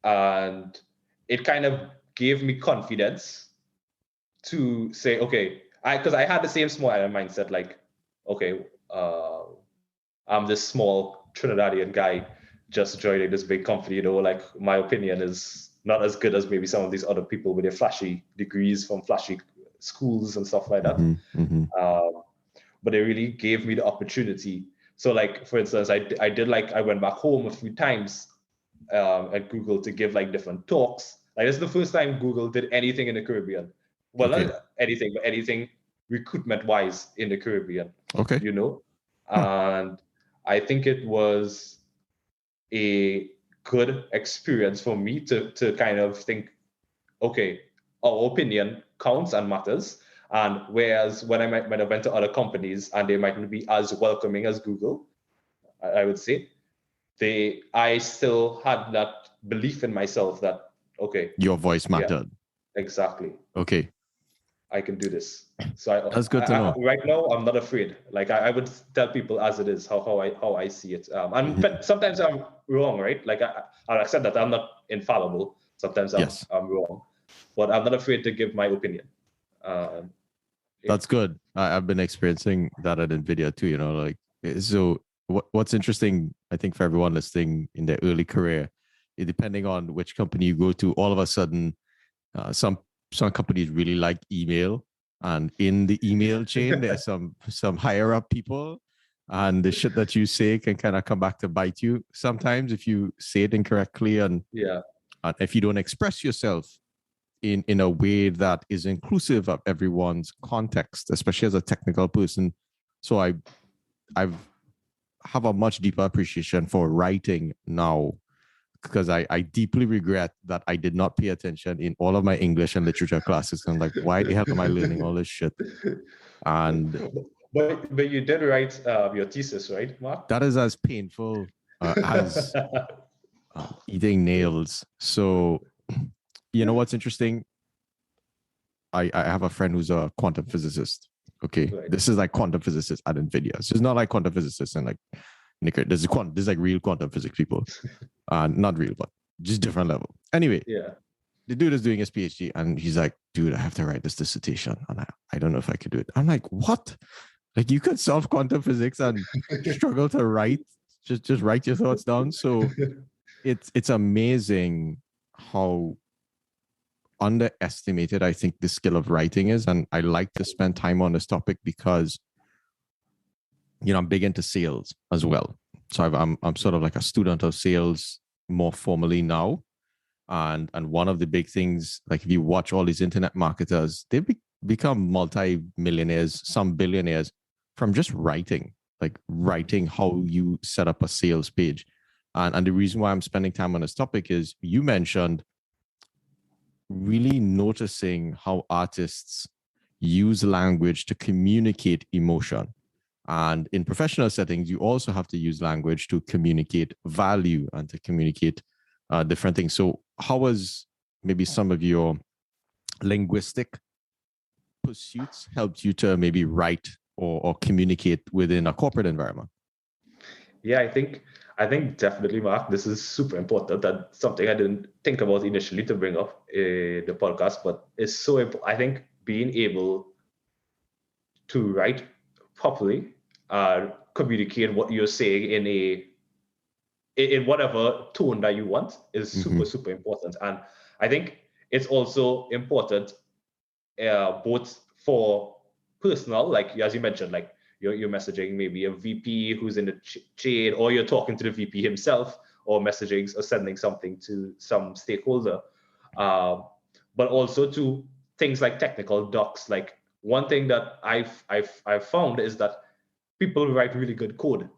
And it kind of gave me confidence to say, okay, because I had the same small island mindset, like, okay, I'm this small Trinidadian guy just joining this big company, you know, like my opinion is not as good as maybe some of these other people with their flashy degrees from flashy schools and stuff like that. But they really gave me the opportunity. So like, for instance, I went back home a few times at Google to give like different talks. Like this is the first time Google did anything in the Caribbean. Well, not anything, but anything recruitment wise in the Caribbean. Okay. You know? And I think it was a good experience for me to kind of think, okay, our opinion counts and matters. And whereas when I went to other companies and they might not be as welcoming as Google, I would say, I still had that belief in myself that, okay, your voice mattered. Yeah, exactly. Okay. I can do this. So that's good to know. Right now, I'm not afraid. Like I would tell people as it is, how I see it. But sometimes I'm wrong, right? Like I'll accept that I'm not infallible. Sometimes I'm wrong, but I'm not afraid to give my opinion. Um, That's good. I've been experiencing that at NVIDIA too, like, so what's interesting, I think, for everyone listening in their early career, depending on which company you go to, all of a sudden, some companies really like email, and in the email chain, there's some higher up people, and the shit that you say can kind of come back to bite you sometimes if you say it incorrectly, and if you don't express yourself in a way that is inclusive of everyone's context, especially as a technical person. So I've have a much deeper appreciation for writing now, because I deeply regret that I did not pay attention in all of my English and literature classes. I'm like, why the hell am I learning all this shit? And but you did write your thesis, right, Mark? that is as painful as eating nails. So, what's interesting? I have a friend who's a quantum physicist. Okay, right. This is like quantum physicist at NVIDIA. So it's not like quantum physicists and like This is like real quantum physics people. Not real, but just different level. Anyway, the dude is doing his PhD, and he's like, dude, I have to write this dissertation, and I don't know if I could do it. I'm like, what? Like, you could solve quantum physics and struggle to write, just write your thoughts down. So it's amazing how underestimated I think the skill of writing is. And I like to spend time on this topic because, I'm big into sales as well. So I'm sort of like a student of sales more formally now. And one of the big things, like if you watch all these internet marketers, they've become multi-millionaires, some billionaires, from just writing how you set up a sales page. And the reason why I'm spending time on this topic is you mentioned really noticing how artists use language to communicate emotion. And in professional settings, you also have to use language to communicate value and to communicate different things. So how was maybe some of your linguistic pursuits helped you to maybe write or communicate within a corporate environment? Yeah, I think definitely, Mark, this is super important. That's something I didn't think about initially to bring up in the podcast, but it's so important. I think being able to write properly, communicate what you're saying in whatever tone that you want is super, super important. And I think it's also important both for personal, like as you mentioned, like you're messaging maybe a VP who's in the chain, or you're talking to the VP himself, or messaging or sending something to some stakeholder. But also to things like technical docs. Like one thing that I've found is that people write really good code,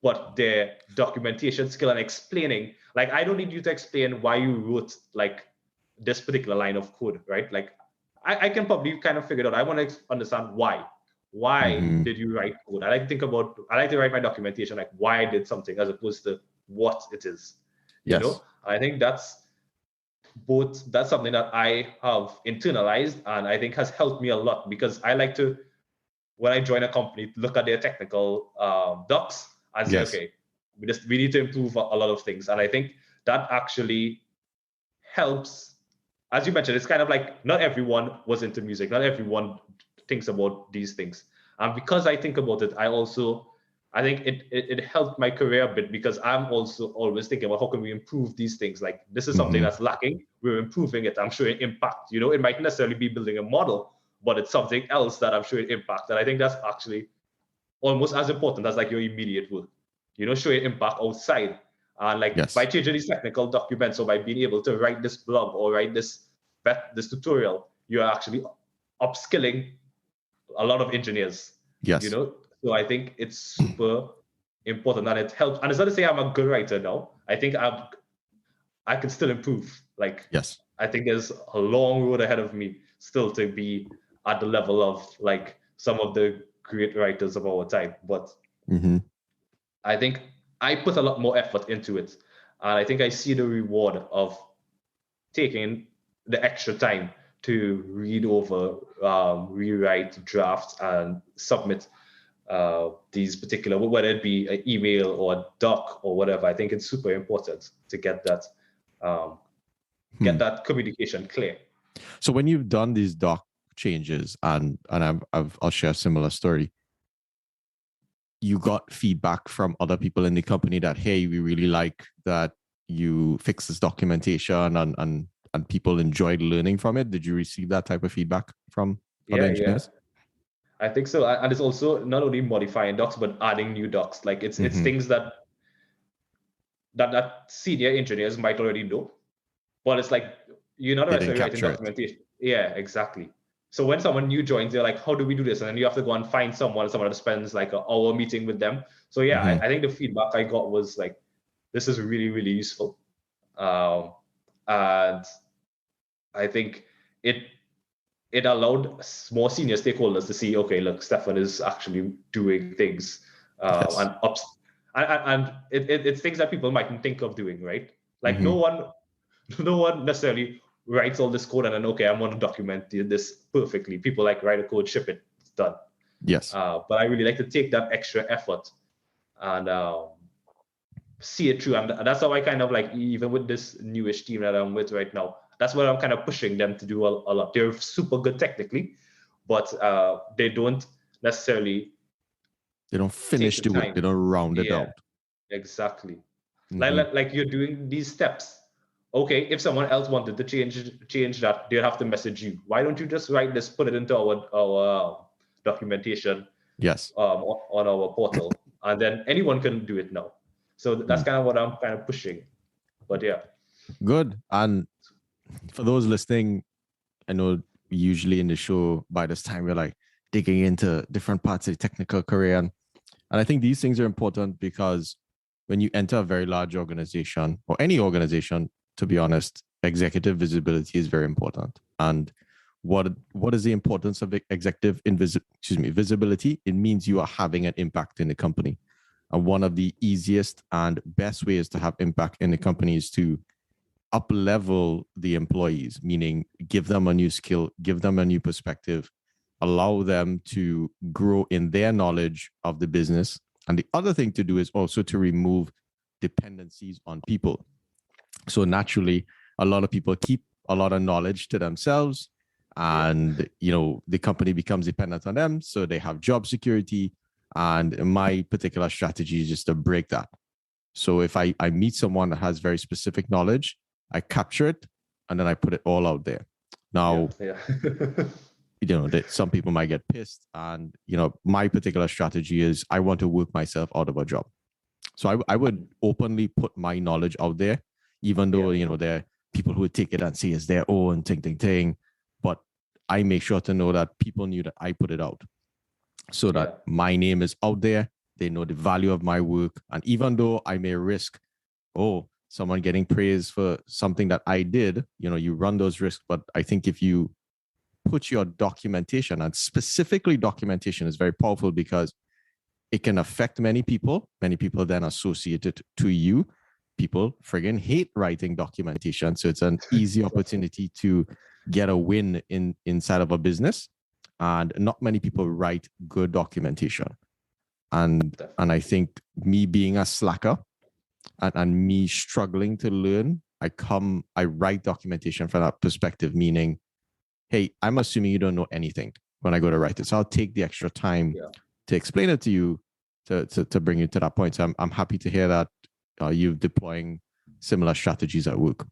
but their documentation skill and explaining, like I don't need you to explain why you wrote like this particular line of code, right? Like I can probably kind of figure it out. I want to understand why. Why did you write code? I like to write my documentation like why I did something as opposed to what it is. You know? I think that's something that I have internalized, and I think has helped me a lot, because I like to, when I join a company, look at their technical docs and say, okay, we need to improve a lot of things. And I think that actually helps. As you mentioned, it's kind of like not everyone was into music, not everyone thinks about these things. And because I think about it, I think it helped my career a bit, because I'm also always thinking about how can we improve these things. Like this is something that's lacking, we're improving it, I'm showing impact. You know, it might necessarily be building a model, but it's something else that I'm showing impact. And I think that's actually almost as important as like your immediate work, you know, showing impact outside. And like by changing these technical documents, or by being able to write this blog or write this tutorial, you're actually upskilling a lot of engineers. You know, so I think it's super important, and it helps. And it's not to say I'm a good writer now. I think I can still improve. Like, I think there's a long road ahead of me still to be at the level of like some of the great writers of our time. But I think I put a lot more effort into it. And I think I see the reward of taking the extra time to read over, rewrite drafts, and submit these particular, whether it be an email or a doc or whatever. I think it's super important to get that communication clear. So when you've done these doc changes, and I'll share a similar story. You got feedback from other people in the company that, hey, we really like that you fix this documentation, and people enjoyed learning from it. Did you receive that type of feedback from other engineers? I think so. And it's also not only modifying docs, but adding new docs. Like it's things that senior engineers might already know, but it's like you're not necessarily writing documentation. Yeah, exactly. So when someone new joins, they're like, how do we do this? And then you have to go and find someone that spends like an hour meeting with them. So yeah, I think the feedback I got was like, this is really, really useful. And I think it allowed more senior stakeholders to see, okay, look, Stefan is actually doing things and it's things that people mightn't think of doing, right? Like no one necessarily writes all this code and then, okay, I'm going to document this perfectly. People like write a code, ship it, it's done. Yes. But I really like to take that extra effort and see it through. And that's how I kind of like, even with this newish team that I'm with right now, that's what I'm kind of pushing them to do a lot. They're super good technically, but they don't necessarily... They don't finish the work. They don't round it out. Exactly. Like you're doing these steps. Okay, if someone else wanted to change that, they'd have to message you. Why don't you just write this, put it into our documentation? Yes. On our portal, and then anyone can do it now. So that's kind of what I'm kind of pushing. But yeah. Good. And for those listening, I know usually in the show by this time we're like digging into different parts of the technical career, and I think these things are important because when you enter a very large organization, or any organization, to be honest, executive visibility is very important. And what is the importance of executive visibility? It means you are having an impact in the company. And one of the easiest and best ways to have impact in the company is to up-level the employees, meaning give them a new skill, give them a new perspective, allow them to grow in their knowledge of the business. And the other thing to do is also to remove dependencies on people. So naturally, a lot of people keep a lot of knowledge to themselves, and the company becomes dependent on them. So they have job security. And my particular strategy is just to break that. So if I meet someone that has very specific knowledge, I capture it and then I put it all out there. Now, that some people might get pissed, and my particular strategy is I want to work myself out of a job. So I would openly put my knowledge out there, even though there are people who would take it and say it's their own thing. But I make sure to know that people knew that I put it out, so that my name is out there. They know the value of my work, and even though I may risk, someone getting praise for something that I did, you run those risks. But I think if you put your documentation, and specifically documentation is very powerful because it can affect many people. Many people then associate it to you. People friggin' hate writing documentation. So it's an easy opportunity to get a win inside of a business. And not many people write good documentation. And I think me being a slacker and me struggling to learn, I write documentation from that perspective, meaning, hey, I'm assuming you don't know anything when I go to write it. So I'll take the extra time to explain it to you, to bring you to that point. So I'm happy to hear that you're deploying similar strategies at work.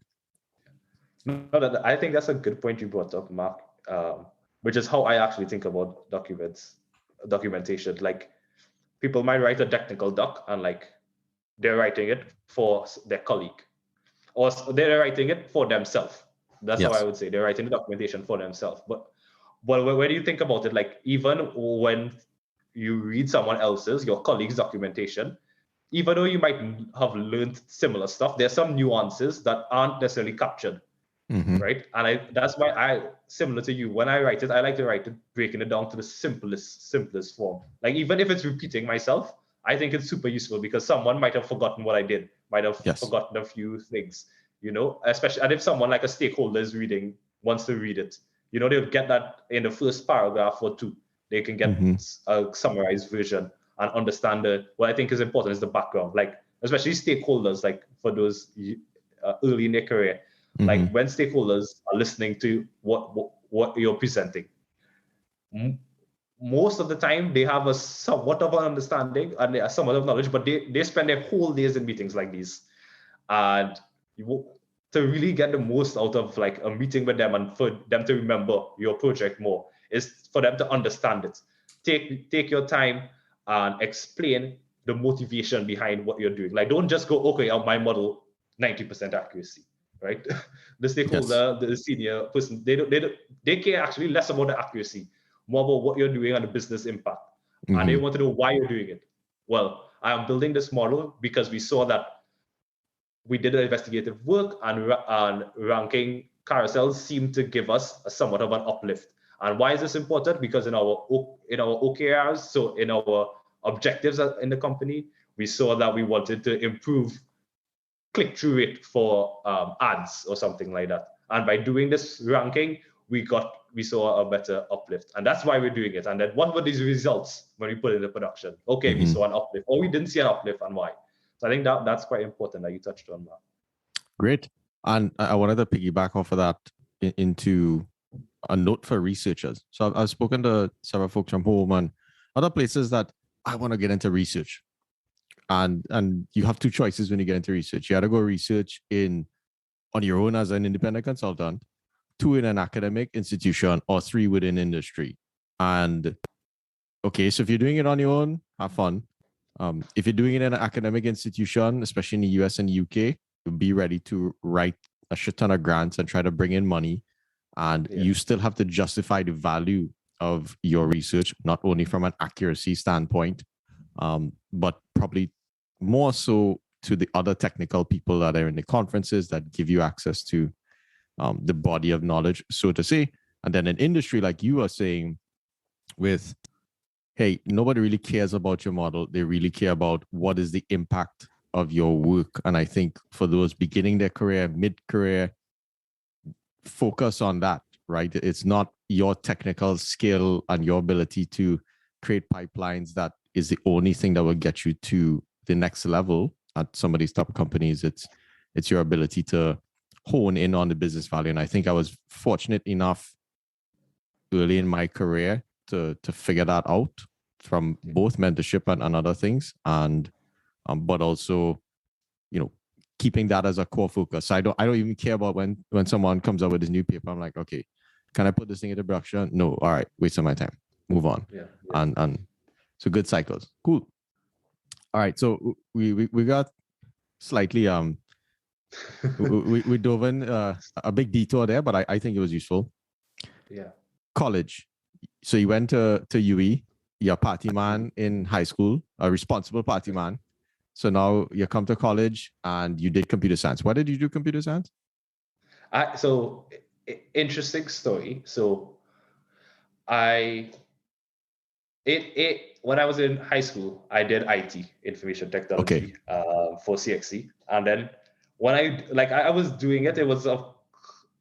No, I think that's a good point you brought up, Mark, which is how I actually think about documentation. Like, people might write a technical doc and like they're writing it for their colleague, or they're writing it for themselves. That's how I would say they're writing the documentation for themselves. But when you think about it, like even when you read someone else's, your colleague's documentation, even though you might have learned similar stuff, there's some nuances that aren't necessarily captured, right? And that's why similar to you, when I write it, I like to write it, breaking it down to the simplest form. Like even if it's repeating myself, I think it's super useful because someone might have forgotten what I did, might have forgotten a few things, especially, and if someone like a stakeholder wants to read it, they'll get that in the first paragraph or two. They can get a summarized version and understand what I think is important is the background, like especially stakeholders, like for those early in their career, like when stakeholders are listening to what you're presenting, most of the time they have a somewhat of an understanding and they are somewhat of knowledge, but they spend their whole days in meetings like these. And to really get the most out of like a meeting with them and for them to remember your project more is for them to understand it. Take your time and explain the motivation behind what you're doing. Like, don't just go, okay, on my model, 90% accuracy, right? The stakeholder, the senior person, they care actually less about the accuracy, more about what you're doing and the business impact. And they want to know why you're doing it. Well, I am building this model because we saw that we did investigative work and ranking carousels seemed to give us somewhat of an uplift. And why is this important? Because in our OKRs, so in our objectives in the company, we saw that we wanted to improve click-through rate for ads or something like that. And by doing this ranking, we saw a better uplift. And that's why we're doing it. And then what were these results when we put it into production? Okay, we saw an uplift, or we didn't see an uplift, and why? So I think that's quite important that you touched on that. Great. And I wanted to piggyback off of that into a note for researchers. So I've spoken to several folks from home and other places that I want to get into research. And you have two choices when you get into research. You either go research on your own as an independent consultant, 2 in an academic institution, or 3 within industry. And okay, so if you're doing it on your own, have fun. If you're doing it in an academic institution, especially in the US and the UK, be ready to write a shit ton of grants and try to bring in money. And you still have to justify the value of your research, not only from an accuracy standpoint, but probably more so to the other technical people that are in the conferences that give you access to the body of knowledge, so to say. And then an industry, like you are saying, with, hey, nobody really cares about your model. They really care about what is the impact of your work. And I think for those beginning their career, mid-career, focus on that, right? It's not your technical skill and your ability to create pipelines that is the only thing that will get you to the next level at some of these top companies. It's your ability to hone in on the business value. And I think I was fortunate enough early in my career to figure that out from both mentorship and other things. And but also, keeping that as a core focus. I don't even care about when someone comes up with this new paper. I'm like, okay, can I put this thing into production? No. All right, waste of my time. Move on. Yeah. And so good cycles. Cool. All right. So we got slightly we dove in a big detour there, but I think it was useful. Yeah. College. So you went to UE. You're a party man in high school, a responsible party man. So now you come to college and you did computer science. Why did you do computer science? Interesting story. So when I was in high school, I did IT, information technology, for CXC. And then when I was doing it,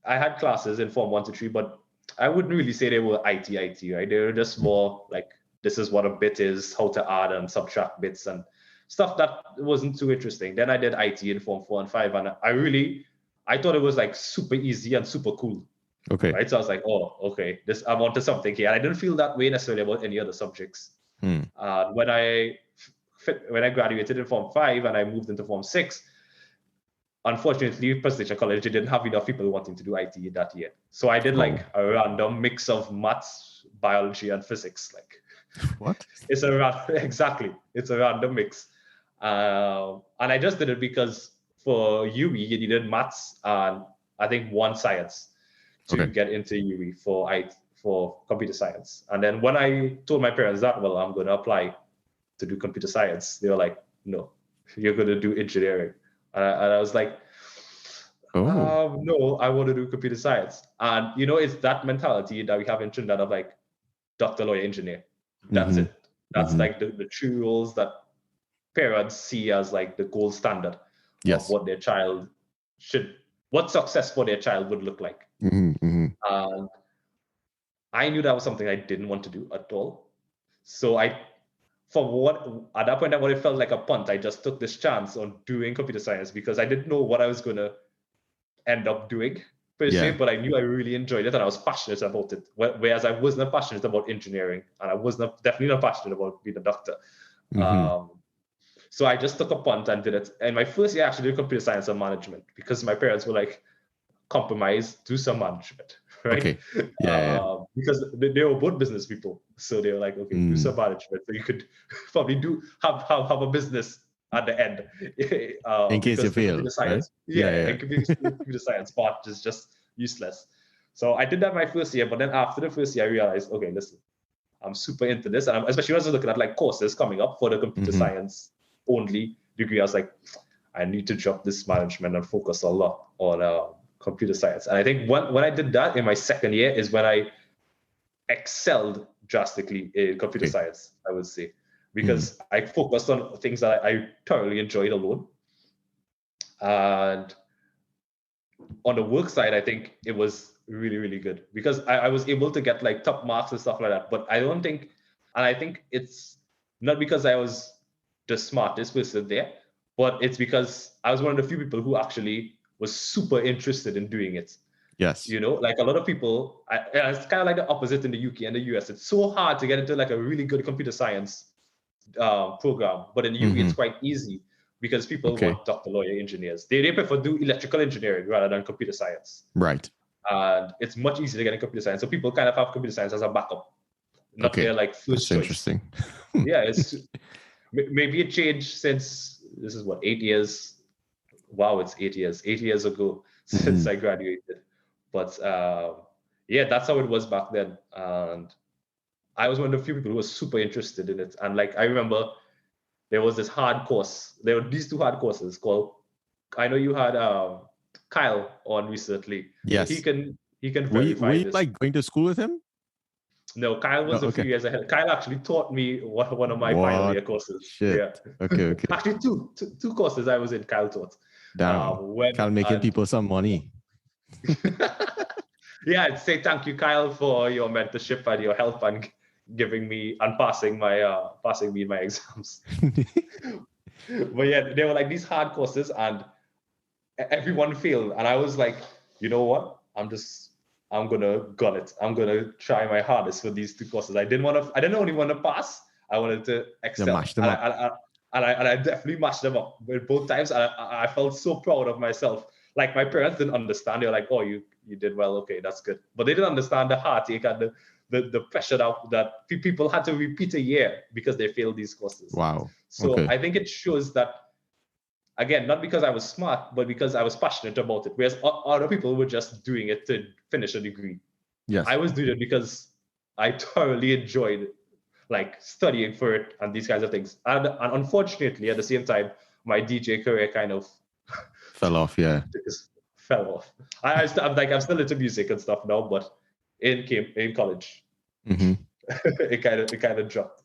I had classes in Form 1 to 3, but I wouldn't really say they were IT, right? They were just more like, this is what a bit is, how to add and subtract bits and stuff that wasn't too interesting. Then I did IT in Form 4 and 5, and I thought it was like super easy and super cool. Okay. Right. So I was like, oh, okay, I wanted something here. And I didn't feel that way necessarily about any other subjects. When I graduated in Form 5 and I moved into Form 6, unfortunately, Presidential College, they didn't have enough people wanting to do IT that year. So I did like a random mix of maths, biology, and physics. Like, what? It's a random mix. And I just did it because for UE, you needed maths and I think 1 science to get into UE for computer science. And then when I told my parents that, well, I'm going to apply to do computer science, they were like, no, you're going to do engineering. And I was like, no, I want to do computer science. And, it's that mentality that we have in Trinidad of like doctor, lawyer, engineer. That's it. That's like the true roles that parents see as like the gold standard of what their child what success for their child would look like. And I knew that was something I didn't want to do at all. So at that point, when it felt like a punt, I just took this chance on doing computer science because I didn't know what I was going to end up doing. per se, but I knew I really enjoyed it and I was passionate about it. Whereas I wasn't passionate about engineering, and I was definitely not passionate about being a doctor. So I just took a punt and did it. And my first year I actually did computer science and management because my parents were like, compromise, do some management, right? Okay. Because they were both business people, so they were like, okay, do some management, so you could probably have a business at the end. In case you fail, computer science, right? computer science part is just useless. So I did that my first year, but then after the first year, I realized, okay, listen, I'm super into this, and especially when I was looking at like courses coming up for the computer science only degree, I was like, I need to drop this management and focus a lot on computer science. And I think when I did that in my second year is when I excelled drastically in computer science, I would say, because I focused on things that I thoroughly enjoyed alone. And on the work side, I think it was really, really good because I was able to get like top marks and stuff like that. But I don't think, and I think it's not because I was the smartest person there, but it's because I was one of the few people who actually was super interested in doing it. Yes. You know, like a lot of people, it's kind of like the opposite in the UK and the US. It's so hard to get into like a really good computer science program, but in the UK it's quite easy because people want doctor, lawyer, engineers. They prefer to do electrical engineering rather than computer science. Right. And it's much easier to get in computer science. So people kind of have computer science as a backup, not their like first choice. Interesting. Yeah, it's maybe it changed since this is what 8 years. Wow, it's 8 years. 8 years ago since I graduated. But yeah, that's how it was back then. And I was one of the few people who was super interested in it. And like I remember there was this hard course. There were these two hard courses called, I know you had Kyle on recently. Yes. He can verify this. Like going to school with him? No, Kyle was a few years ahead. Kyle actually taught me one of my final year courses. Shit. Yeah. Okay. Actually, two courses I was in, Kyle taught. Damn. Kyle making people some money. Yeah, I'd say thank you, Kyle, for your mentorship and your help and giving me and passing me in my exams. But yeah, they were like these hard courses and everyone failed. And I was like, you know what? I'm gonna gun it. I'm gonna try my hardest for these two courses. I didn't only want to pass. I wanted to excel. Mash them up. And I definitely matched them up with both times. And I felt so proud of myself. Like my parents didn't understand. They were like, "Oh, you did well. Okay, that's good." But they didn't understand the heartache and the pressure that people had to repeat a year because they failed these courses. Wow. So I think it shows that, again, not because I was smart, but because I was passionate about it. Whereas other people were just doing it to finish a degree. Yes. I was doing it because I thoroughly enjoyed like studying for it and these kinds of things. And unfortunately, at the same time, my DJ career kind of fell off. Yeah. Fell off. I'm still into music and stuff now, but in college, it kind of dropped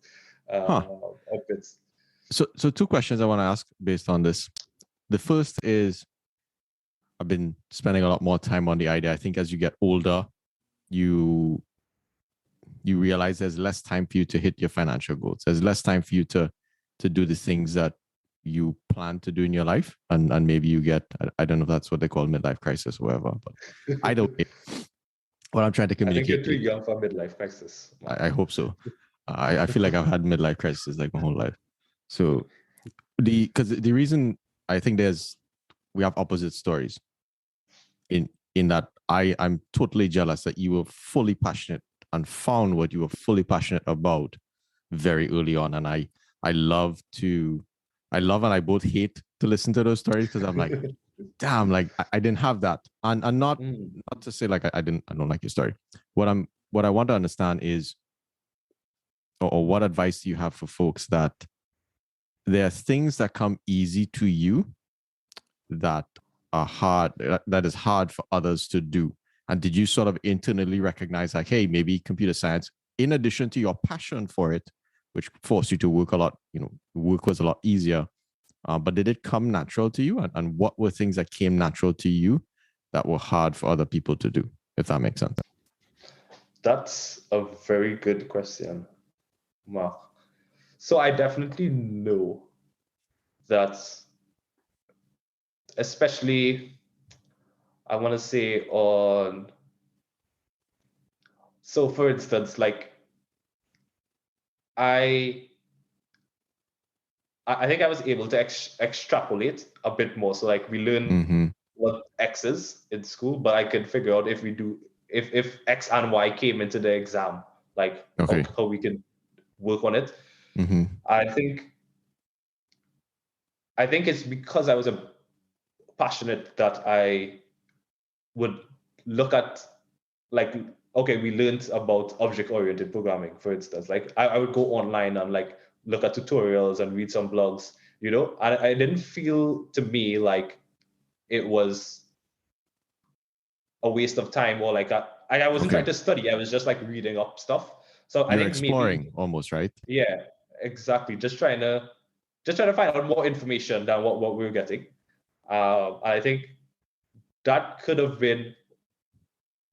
a bit. So two questions I want to ask based on this. The first is, I've been spending a lot more time on the idea. I think as you get older, you realize there's less time for you to hit your financial goals. There's less time for you to do the things that you plan to do in your life. And maybe you get, I don't know if that's what they call midlife crisis or whatever, but either way, what I'm trying to communicate. I think you're too young for midlife crisis. I hope so. I feel like I've had midlife crisis like my whole life. So because the reason I think we have opposite stories in that I'm totally jealous that you were fully passionate and found what you were fully passionate about very early on. And I love and I both hate to listen to those stories because I'm like, damn, like I didn't have that. And not to say like I don't like your story. What I want to understand is, or what advice do you have for folks that there are things that come easy to you that are hard, that is hard for others to do? And did you sort of internally recognize like, hey, maybe computer science, in addition to your passion for it, which forced you to work a lot, work was a lot easier, but did it come natural to you? And what were things that came natural to you that were hard for other people to do, if that makes sense? That's a very good question, Mark. So I definitely know that, especially, I want to say on. So, for instance, like I think I was able to extrapolate a bit more. So like we learn what X is in school, but I could figure out if we do if X and Y came into the exam, like how we can work on it. I think it's because I was a passionate that I would look at like okay, we learned about object-oriented programming, for instance. Like I would go online and like look at tutorials and read some blogs, and I didn't feel to me like it was a waste of time or like I wasn't trying to study. I was just like reading up stuff. So I think exploring maybe almost, right? Yeah, exactly. Just trying to find out more information than what we were getting. I think that could have been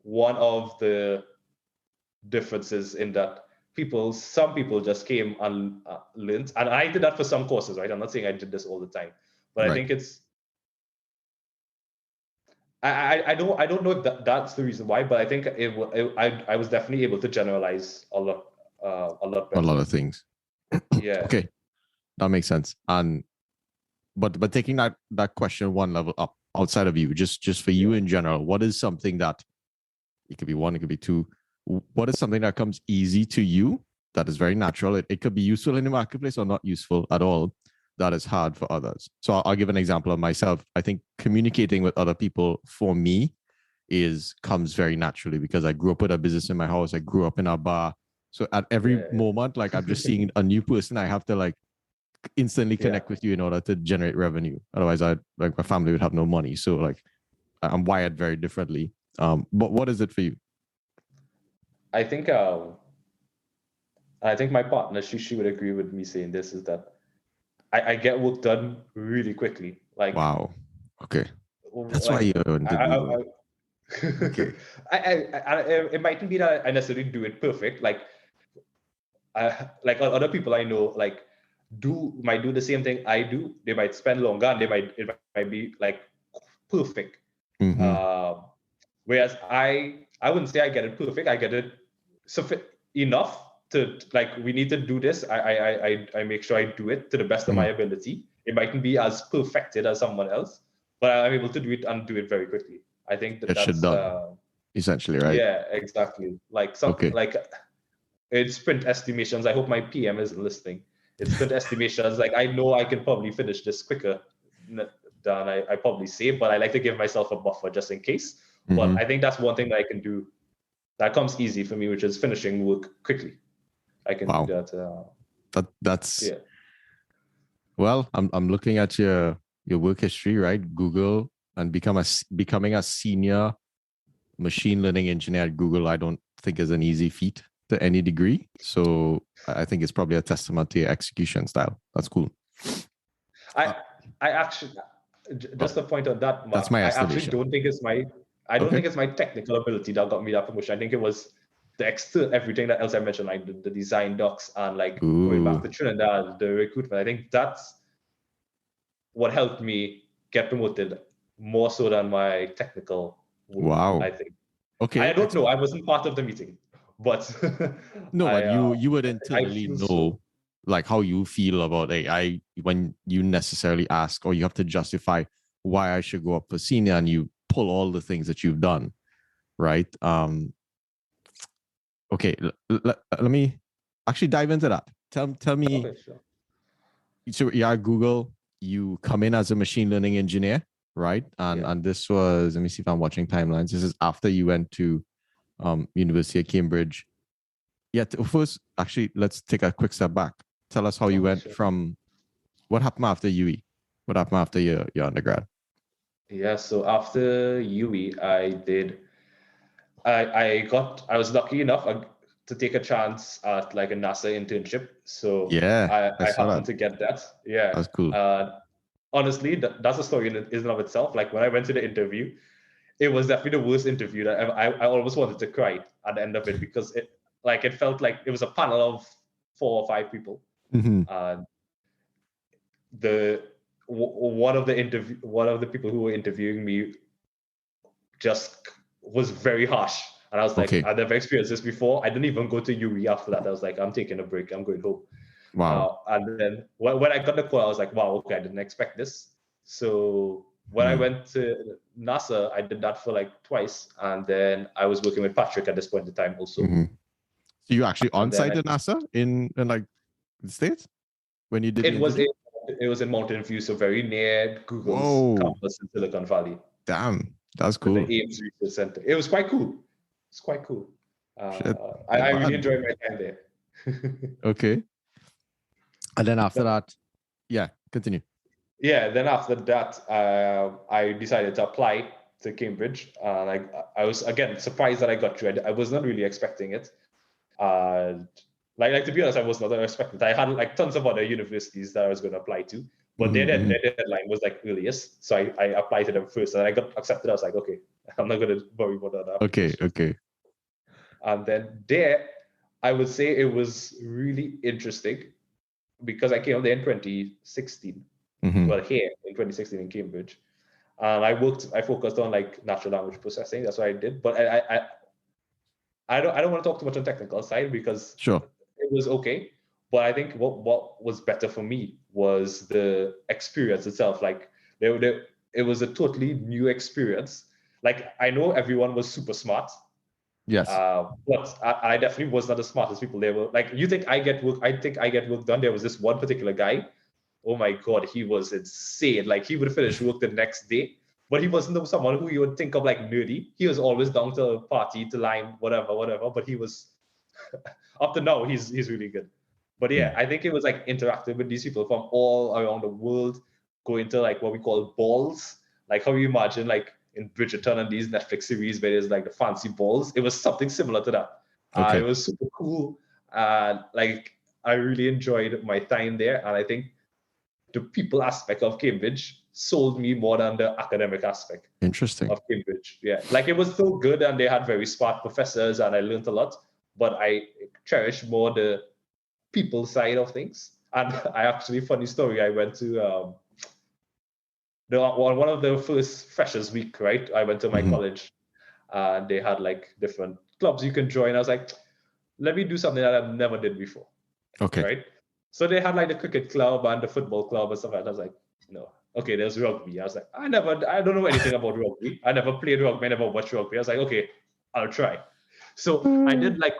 one of the differences in that some people just came and learned, and I did that for some courses, right? I'm not saying I did this all the time, but I think it's I don't know if that's the reason why, but I think I was definitely able to generalize a lot better. A lot of things. Yeah. Okay, that makes sense. And but taking that question one level up outside of you, just for you in general, what is something that it could be one, it could be two. What is something that comes easy to you that is very natural? It could be useful in the marketplace or not useful at all. That is hard for others. So I'll give an example of myself. I think communicating with other people for me comes very naturally because I grew up with a business in my house. I grew up in a bar. So at every moment, like I'm just seeing a new person, I have to like instantly connect with you in order to generate revenue. Otherwise, my family would have no money. So like I'm wired very differently. But what is it for you? I think my partner, she would agree with me saying this, is that I get work done really quickly. Like wow, okay, that's why you're into Google. Okay. It mightn't be that I necessarily do it perfect. Like other people I know, like might do the same thing I do. They might spend longer, and it might be like perfect. Whereas I wouldn't say I get it perfect. I get it enough to like we need to do this. I make sure I do it to the best of my ability. It mightn't be as perfected as someone else, but I'm able to do it and do it very quickly. I think that's done, essentially, right? Yeah, exactly. Like like it's sprint estimations. I hope my PM isn't listening. It's sprint estimations. Like I know I can probably finish this quicker than I probably say, but I like to give myself a buffer just in case. But I think that's one thing that I can do that comes easy for me, which is finishing work quickly. I can do that. That's well, I'm looking at your work history, right? Google, and becoming a senior machine learning engineer at Google, I don't think is an easy feat to any degree. So I think it's probably a testament to your execution style. That's cool. I actually just a point on that, Mark, that's my estimation. I actually don't think it's my technical ability that got me that promotion. I think it was everything that else I mentioned, like the design docs and like going back to Trinidad, the recruitment. I think that's what helped me get promoted more so than my technical work. Wow. I think. Okay. I don't know. I wasn't part of the meeting, but no, but you would internally know like how you feel about AI when you necessarily ask or you have to justify why I should go up for senior, and you pull all the things that you've done, right? Okay, let me actually dive into that. Tell me. Okay, sure. So yeah, Google, you come in as a machine learning engineer, right? And this was, let me see if I'm watching timelines. This is after you went to University of Cambridge. Yeah, first, actually, let's take a quick step back. Tell us how you went from, what happened after UE? What happened after your undergrad? Yeah, so after UE, I was lucky enough to take a chance at like a NASA internship. So yeah, I happened to get that. Yeah. That's cool. Honestly, that's a story in and of itself. Like when I went to the interview, it was definitely the worst interview that I almost wanted to cry at the end of it because it felt like it was a panel of 4 or 5 people. And one of the people who were interviewing me just was very harsh. And I was like, I've never experienced this before. I didn't even go to UE after that. I was like, I'm taking a break. I'm going home. Wow. And then when I got the call, I was like, wow, okay, I didn't expect this. So when I went to NASA, I did that for like twice. And then I was working with Patrick at this point in time also. So you actually on site at NASA in like the States when you did it was in Mountain View, so very near Google's campus in Silicon Valley. Damn, that's cool. The Ames Research Center. It was quite cool. It's quite cool. I really enjoyed my time there. Okay. And then after that, continue. Yeah, then after that, I decided to apply to Cambridge. I was, again, surprised that I got through. I was not really expecting it. Like to be honest, I was not expecting it. I had like tons of other universities that I was going to apply to, but their deadline was like earliest. So I applied to them first, and I got accepted. I was like, okay, I'm not going to worry about that. Okay. And then there, I would say it was really interesting because I came up there in 2016. Well, here in 2016 in Cambridge. And I focused on like natural language processing. That's what I did. But I don't want to talk too much on technical side because it was okay. But I think what was better for me was the experience itself. Like it was a totally new experience. Like I know everyone was super smart. Yes. But I definitely was not the smartest people. They were like, you think I get work? I think I get work done. There was this one particular guy. Oh my God, he was insane. Like he would finish work the next day, but he wasn't someone who you would think of like nerdy. He was always down to party, to lime, whatever. But he was up to now, he's really good. But yeah, I think it was like interacting with these people from all around the world, going to like what we call balls. Like how you imagine like in Bridgerton and these Netflix series where there's like the fancy balls. It was something similar to that. It was super cool. Like I really enjoyed my time there. And I think the people aspect of Cambridge sold me more than the academic aspect. Interesting. Of Cambridge. Yeah. Like it was so good and they had very smart professors and I learned a lot, but I cherish more the people side of things. And I actually, funny story, I went to one of the first freshers week, right? I went to my college and they had like different clubs you can join. I was like, let me do something that I've never did before. Okay. Right? So they had like the cricket club and the football club and stuff like that. I was like, no. Okay, there's rugby. I was like, I don't know anything about rugby. I never played rugby. I never watched rugby. I was like, okay, I'll try. So I did like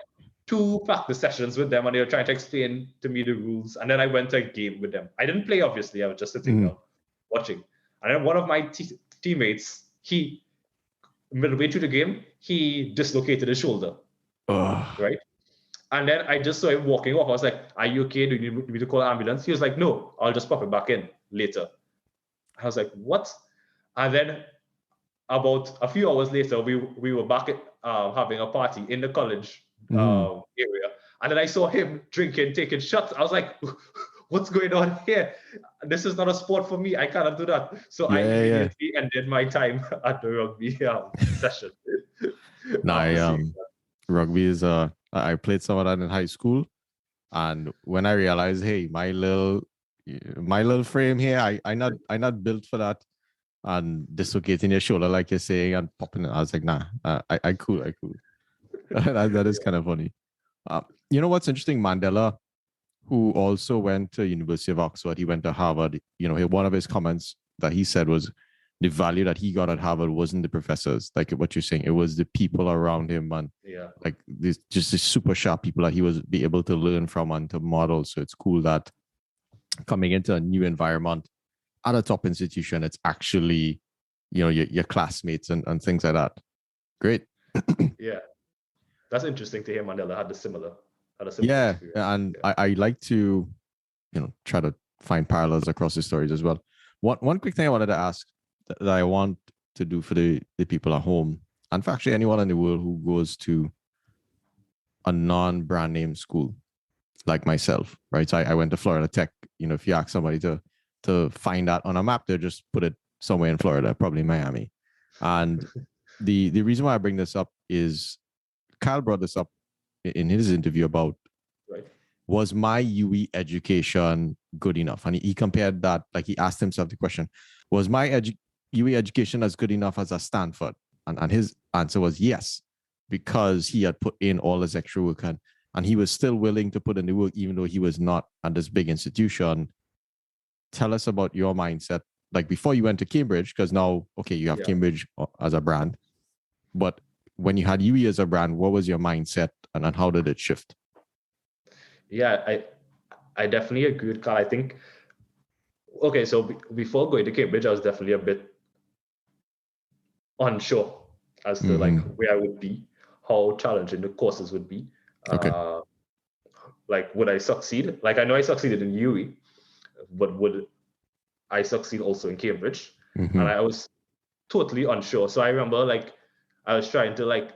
2 practice sessions with them and they were trying to explain to me the rules. And then I went to a game with them. I didn't play, obviously. I was just sitting there watching. And then one of my teammates, he, midway through the game, he dislocated his shoulder. Right? And then I just saw him walking off. I was like, are you okay? Do you need me to call an ambulance? He was like, no, I'll just pop it back in later. I was like, what? And then about a few hours later, we were back at, having a party in the college area. And then I saw him drinking, taking shots. I was like, what's going on here? This is not a sport for me. I cannot do that. So I immediately ended my time at the rugby session. Rugby is I played some of that in high school, and when I realized, hey, my little frame here, I not built for that, and dislocating your shoulder like you're saying and popping it, I was like, nah, I cool. that is kind of funny. You know what's interesting? Mandela, who also went to University of Oxford, he went to Harvard. You know, one of his comments that he said was the value that he got at Harvard wasn't the professors, like what you're saying. It was the people around him and like these super sharp people that he was be able to learn from and to model. So it's cool that coming into a new environment at a top institution, it's actually, you know, your classmates and things like that. Great. Yeah. That's interesting to hear Mandela had a similar experience. And I like to, you know, try to find parallels across the stories as well. One quick thing I wanted to ask that I want to do for the people at home, and for actually anyone in the world who goes to a non-brand name school like myself, right? So I went to Florida Tech. You know, if you ask somebody to find that on a map, they'll just put it somewhere in Florida, probably Miami. And the reason why I bring this up is Kyle brought this up in his interview about was my UE education good enough? And he compared that, like he asked himself the question, was my UE education as good enough as a Stanford? And his answer was yes, because he had put in all his extra work and he was still willing to put in the work, even though he was not at this big institution. Tell us about your mindset, like before you went to Cambridge, because now, okay, you have Cambridge as a brand, but when you had UE as a brand, what was your mindset and how did it shift? Yeah, I definitely agree with Carl. I think, okay, so before going to Cambridge, I was definitely a bit unsure as to like where I would be, how challenging the courses would be. Okay. Like, would I succeed? Like, I know I succeeded in UE, but would I succeed also in Cambridge? And I was totally unsure. So I remember like I was trying to like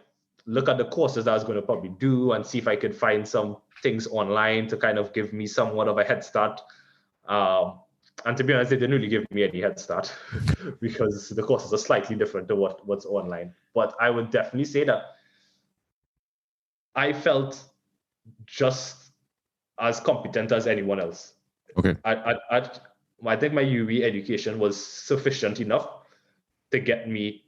look at the courses I was going to probably do and see if I could find some things online to kind of give me somewhat of a head start. And to be honest, they didn't really give me any head start because the courses are slightly different to what's online. But I would definitely say that I felt just as competent as anyone else. Okay. I think my UE education was sufficient enough to get me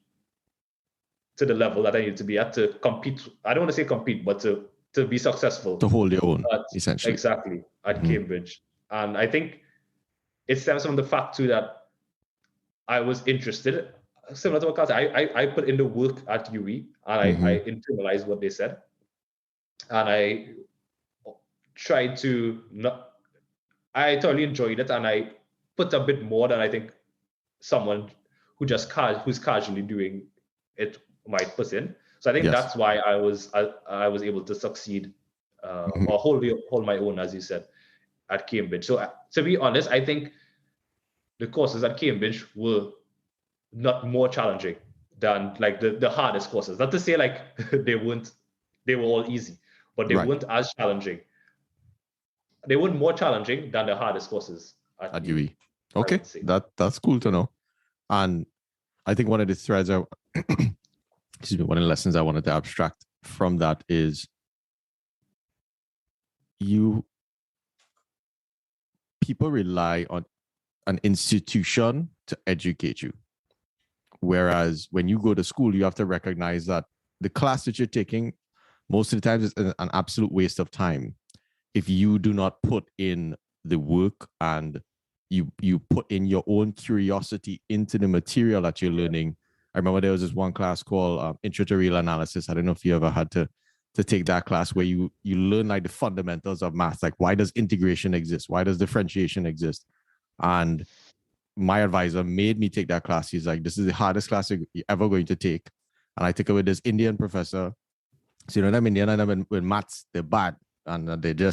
to the level that I need to be at to compete. I don't want to say compete, but to be successful. To hold your own, essentially. Exactly, at Cambridge. And I think it stems from the fact too that I was interested. Similar to what Carl said, I put in the work at UE and I internalized what they said. And I tried to I totally enjoyed it, and I put a bit more than I think someone who's casually doing it might put in. So I think that's why I was able to succeed or hold my own, as you said, at Cambridge. So to be honest, I think the courses at Cambridge were not more challenging than like the hardest courses. Not to say like they were all easy, but they weren't as challenging. They weren't more challenging than the hardest courses at UE. Okay, that's cool to know. And I think one of the threads one of the lessons I wanted to abstract from that is people rely on an institution to educate you. Whereas when you go to school, you have to recognize that the class that you're taking, most of the time, is an absolute waste of time if you do not put in the work and you put in your own curiosity into the material that you're learning. I remember there was this one class called Intro to Real Analysis. I don't know if you ever had to take that class where you learn like the fundamentals of math, like why does integration exist? Why does differentiation exist? And my advisor made me take that class. He's like, this is the hardest class you're ever going to take. And I took it with this Indian professor. So, you know, them Indian and them with maths, they're bad. And they're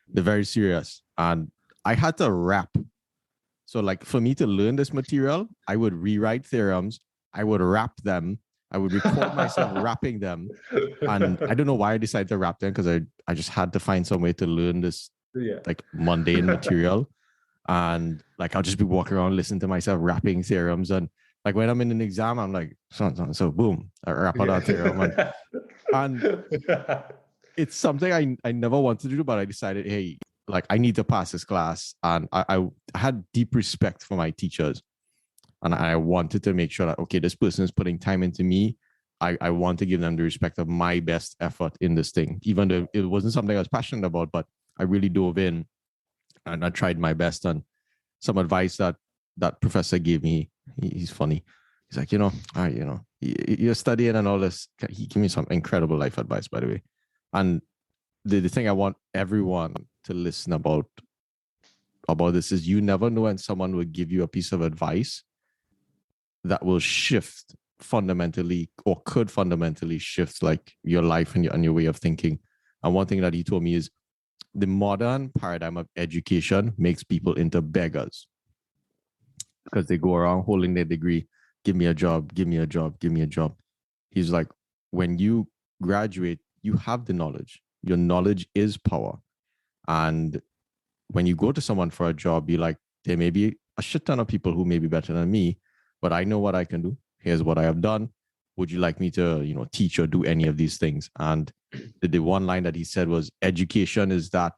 very serious. And I had to rap. So like for me to learn this material, I would rewrite theorems. I would rap them. I would record myself rapping them. And I don't know why I decided to rap them, because I just had to find some way to learn this like mundane material. And like I'll just be walking around listening to myself rapping theorems. And like when I'm in an exam, I'm like, so boom, I rap out that theorem. And it's something I never wanted to do, but I decided, hey, like I need to pass this class. And I had deep respect for my teachers. And I wanted to make sure that, okay, this person is putting time into me. I want to give them the respect of my best effort in this thing, even though it wasn't something I was passionate about, but I really dove in and I tried my best. And some advice that professor gave me, he's funny. He's like, you're studying and all this. He gave me some incredible life advice, by the way. And the thing I want everyone to listen about this is you never know when someone will give you a piece of advice that will shift fundamentally or could fundamentally shift like your life and your way of thinking. And one thing that he told me is the modern paradigm of education makes people into beggars because they go around holding their degree. Give me a job, give me a job, give me a job. He's like, when you graduate, you have the knowledge. Your knowledge is power. And when you go to someone for a job, you're like, there may be a shit ton of people who may be better than me, but I know what I can do. Here's what I have done. Would you like me to, teach or do any of these things? And the one line that he said was, education is that,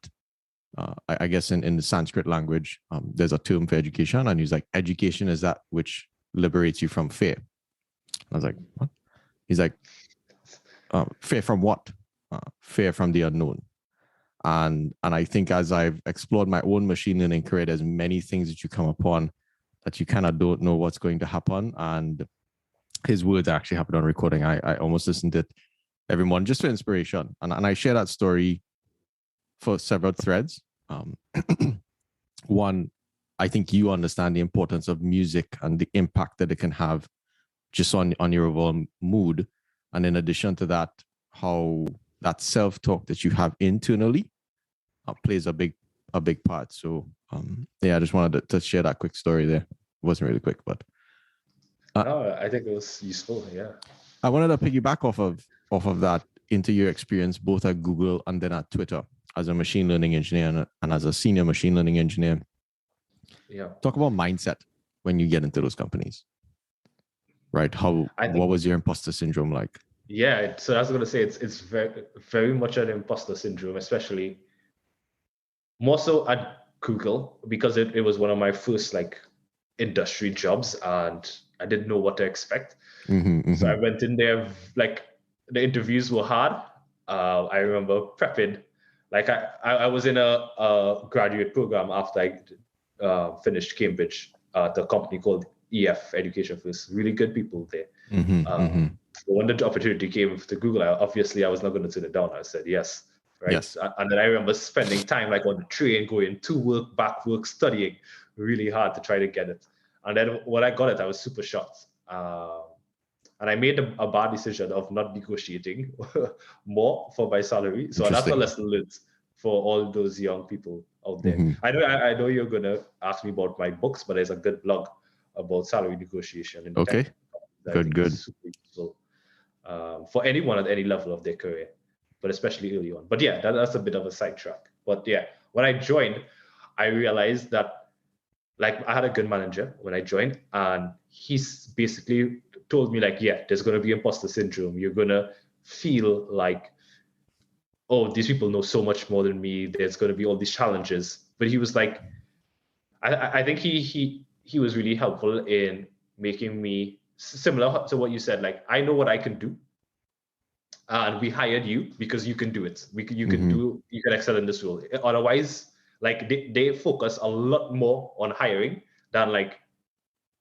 I guess in the Sanskrit language, there's a term for education. And he's like, education is that which liberates you from fear. I was like, what? He's like, fear from what? Fear from the unknown. And I think as I've explored my own machine learning career, there's many things that you come upon that you kind of don't know what's going to happen. And his words actually happened on recording. I almost listened to it every morning just for inspiration. And I share that story for several threads. One, I think you understand the importance of music and the impact that it can have just on your overall mood. And in addition to that, how that self-talk that you have internally plays a big part. So I just wanted to share that quick story there. It wasn't really quick, but no, I think it was useful. Yeah. I wanted to piggyback off of that into your experience both at Google and then at Twitter as a machine learning engineer and as a senior machine learning engineer. Yeah. Talk about mindset when you get into those companies, right? What was your imposter syndrome like? Yeah, so I was going to say it's very, very much an imposter syndrome, especially more so at Google, because it was one of my first like industry jobs and I didn't know what to expect. So I went in there, like the interviews were hard. I remember prepping, like I was in a graduate program after I finished Cambridge at a company called EF Education First. Really good people there. When the opportunity came to Google, obviously I was not going to turn it down. I said yes, right? Yes. And then I remember spending time like on the train, going to work, back work, studying really hard to try to get it. And then when I got it, I was super shocked. And I made a bad decision of not negotiating more for my salary. So that's a lesson learned for all those young people out there. I know you're gonna ask me about my books, but there's a good blog about salary negotiation. In okay, good. Super useful for anyone at any level of their career, but especially early on. But yeah, that's a bit of a sidetrack. But yeah, when I joined, I realized that like I had a good manager when I joined, and he's basically told me like, yeah, there's going to be imposter syndrome. You're going to feel like, oh, these people know so much more than me. There's going to be all these challenges. But he was like, I think he was really helpful in making me similar to what you said. Like, I know what I can do, and we hired you because you can do it. You can excel in this role. Otherwise, like they focus a lot more on hiring than like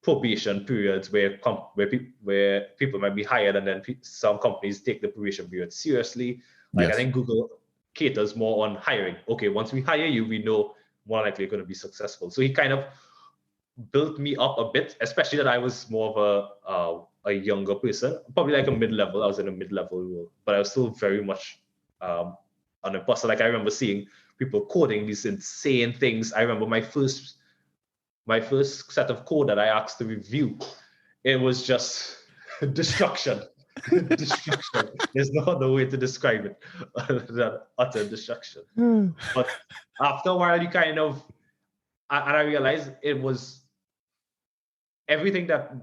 probation periods where people might be hired and then some companies take the probation period seriously. Like yes. I think Google caters more on hiring. Okay, once we hire you, we know more likely you're going to be successful. So he kind of built me up a bit, especially that I was more of a younger person, probably like a mid-level. I was in a mid-level role, but I was still very much an imposter. Like I remember seeing people coding these insane things. I remember my first set of code that I asked to review, it was just destruction. Destruction. There's no other way to describe it other than utter destruction. But after a while, you kind of, and I realized it was everything that,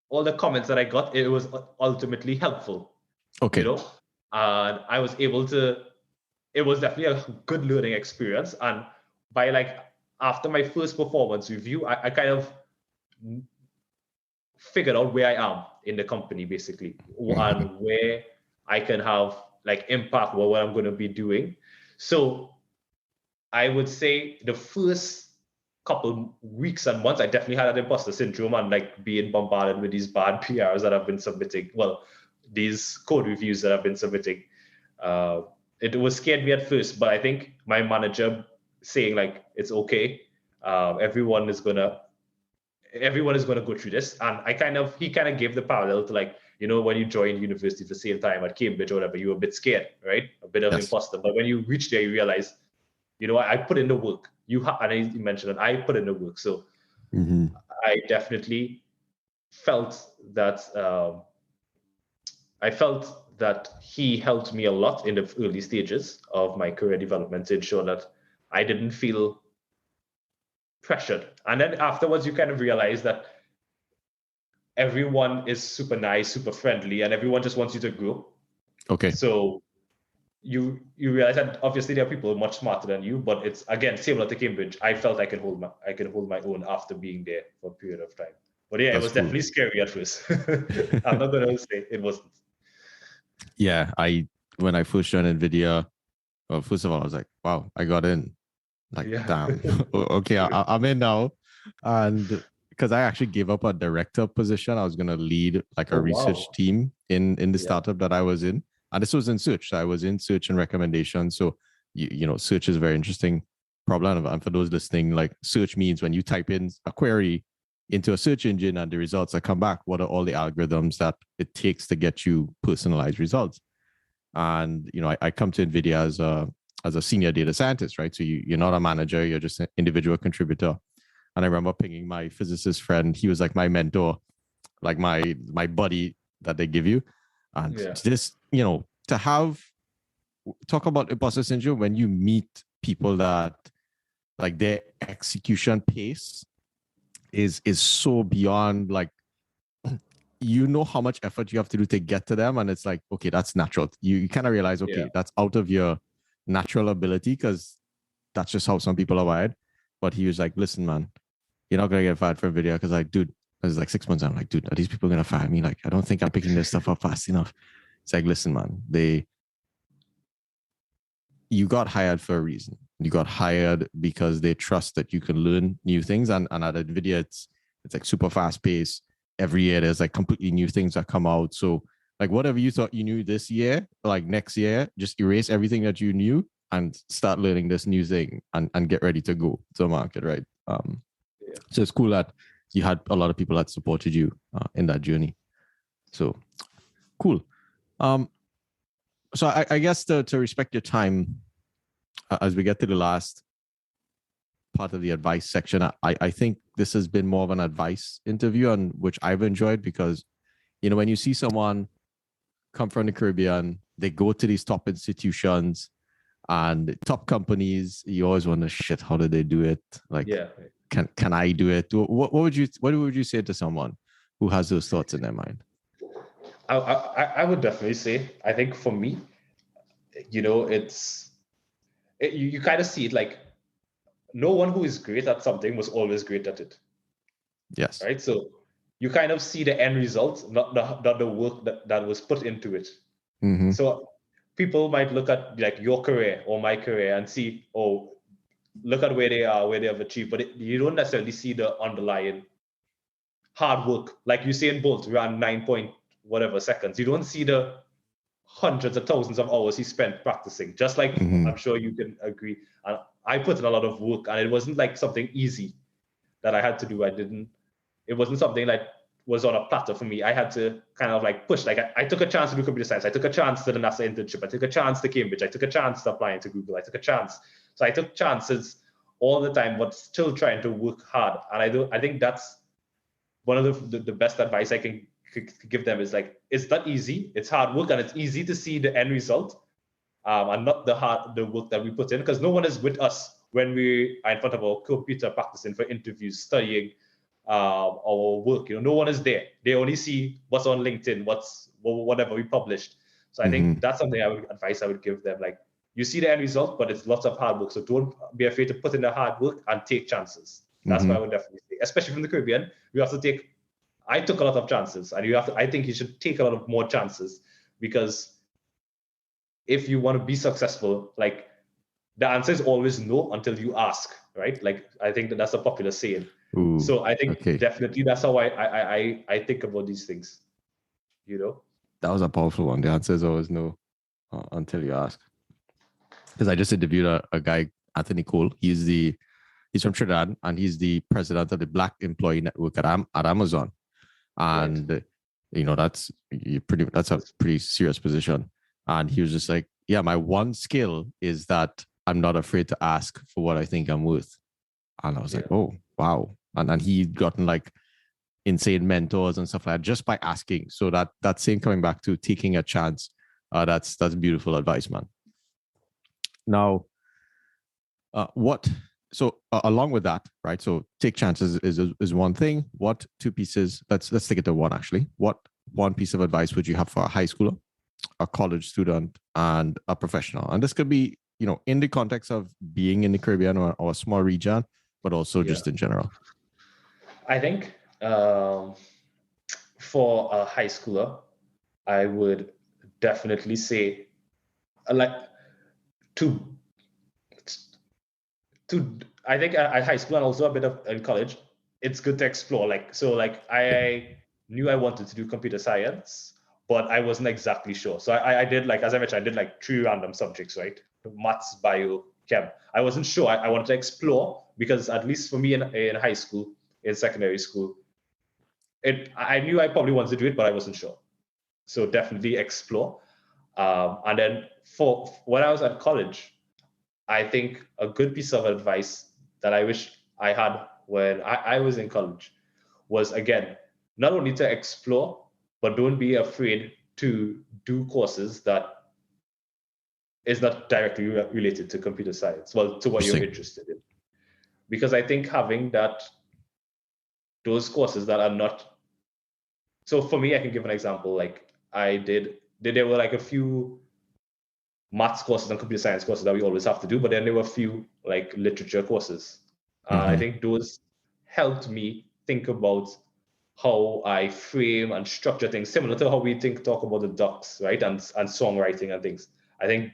all the comments that I got, it was ultimately helpful. Okay. You know, and I was able to, it was definitely a good learning experience. And by like, after my first performance review, I kind of figured out where I am in the company, basically, and where I can have like impact with what I'm going to be doing. So I would say the first couple weeks and months, I definitely had that imposter syndrome and like being bombarded with these bad PRs that I've been submitting. Well, these code reviews that I've been submitting. It was scared me at first, but I think my manager saying like, it's okay. Everyone is gonna go through this. And he kind of gave the parallel to like, you know, when you joined university at the same time at Cambridge or whatever, you were a bit scared, right? A bit of imposter. But when you reach there, you realize, you know, I put in the work. And you mentioned that I put in the work. So I definitely felt that he helped me a lot in the early stages of my career development to ensure that I didn't feel pressured. And then afterwards, you kind of realize that everyone is super nice, super friendly, and everyone just wants you to grow. Okay. So you realize that obviously there are people much smarter than you, but it's again similar to Cambridge. I felt I can hold my own after being there for a period of time. But yeah, it was definitely scary at first. I'm not gonna say it wasn't. Yeah, when I first joined NVIDIA, well, first of all, I was like, wow, I got in. Like, Yeah. damn. Okay, I'm in now. And because I actually gave up a director position, I was gonna lead like a Oh research wow. team in the Yeah. startup that I was in. And this was in search. So I was in search and recommendation. So you know, search is a very interesting problem. And for those listening, like search means when you type in a query into a search engine and the results that come back, what are all the algorithms that it takes to get you personalized results? And you know, I come to NVIDIA as a senior data scientist, right? So you're not a manager, you're just an individual contributor. And I remember pinging my physicist friend. He was like my mentor, like my buddy that they give you. And Yeah. this, you know, to have talk about imposter syndrome when you meet people that like their execution pace is so beyond like you know how much effort you have to do to get to them, and it's like okay, that's natural. You kind of realize Yeah. okay, that's out of your natural ability because that's just how some people are wired. But he was like, listen, man, you're not gonna get fired for a video because like, dude, it was like 6 months. I'm like, dude, are these people gonna fire me? Like, I don't think I'm picking this stuff up fast enough. It's like, listen, man, you got hired for a reason. You got hired because they trust that you can learn new things. And at NVIDIA, it's like super fast paced. Every year there's like completely new things that come out. So like whatever you thought you knew this year, like next year, just erase everything that you knew and start learning this new thing and get ready to go to the market, right? Yeah. So it's cool that you had a lot of people that supported you in that journey. So cool. Um, so I guess to respect your time, as we get to the last part of the advice section, I think this has been more of an advice interview, and which I've enjoyed because, you know, when you see someone come from the Caribbean, they go to these top institutions and top companies, you always wonder, shit, how did they do it? Like, Yeah. can I do it? What would you say to someone who has those thoughts in their mind? I would definitely say, I think for me, you kind of see it like no one who is great at something was always great at it, Yes. right? So you kind of see the end result, not the work that was put into it. Mm-hmm. So people might look at like your career or my career and see, oh, look at where they are, where they have achieved, but you don't necessarily see the underlying hard work. Like Usain Bolt ran 9 point whatever seconds. You don't see the hundreds of thousands of hours he spent practicing. Just like Mm-hmm. I'm sure you can agree. And I put in a lot of work, and it wasn't like something easy that I had to do. It wasn't something that was on a platter for me. I had to kind of like push. Like I took a chance to do computer science. I took a chance to the NASA internship. I took a chance to Cambridge. I took a chance to applying to Google. I took a chance. So I took chances all the time, but still trying to work hard. And I think that's one of the best advice I can give them is like, it's not easy. It's hard work, and it's easy to see the end result, and not the work that we put in, because no one is with us when we are in front of our computer practicing for interviews, studying our work. No one is there. They only see what's on LinkedIn, whatever we published. So I Mm-hmm. think that's something I would give them. Like, you see the end result, but it's lots of hard work. So don't be afraid to put in the hard work and take chances. That's what Mm-hmm. I would definitely say. Especially from the Caribbean, you have to take. I took a lot of chances, and you have to. I think you should take a lot of more chances, because if you want to be successful, like, the answer is always no until you ask, right? Like, I think that's a popular saying. Ooh. So I think Okay. definitely that's how I think about these things. You know? That was a powerful one. The answer is always no until you ask. Because I just interviewed a guy, Anthony Cole. He's from Trinidad, and he's the president of the Black Employee Network at Amazon. Right. And you know that's a pretty serious position. And he was just like, yeah, my one skill is that I'm not afraid to ask for what I think I'm worth. And I was like, Yeah. oh wow. And he'd gotten like insane mentors and stuff like that just by asking. So that same coming back to taking a chance, that's beautiful advice, man. Now, what so along with that, right? So take chances is one thing. What two pieces? Let's take it to one actually. What one piece of advice would you have for a high schooler, a college student, and a professional? And this could be, you know, in the context of being in the Caribbean or a small region, but also Yeah. just in general. I think for a high schooler, I would definitely say, like, to I think at high school and also a bit of in college, it's good to explore. Like I knew I wanted to do computer science, but I wasn't exactly sure. So I did, like, as I mentioned, I did like 3 random subjects, right? Maths, bio, chem. I wasn't sure. I wanted to explore, because at least for me in high school, in secondary school, I knew I probably wanted to do it, but I wasn't sure. So definitely explore. And then for when I was at college, I think a good piece of advice that I wish I had when I was in college was, again, not only to explore, but don't be afraid to do courses that is not directly related to computer science, well, to what you're interested in. Because I think having those courses that are not, so for me, I can give an example. Like there were like a few maths courses and computer science courses that we always have to do, but then there were a few like literature courses. I think those helped me think about how I frame and structure things, similar to how we talk about the docs, right? And songwriting and things. I think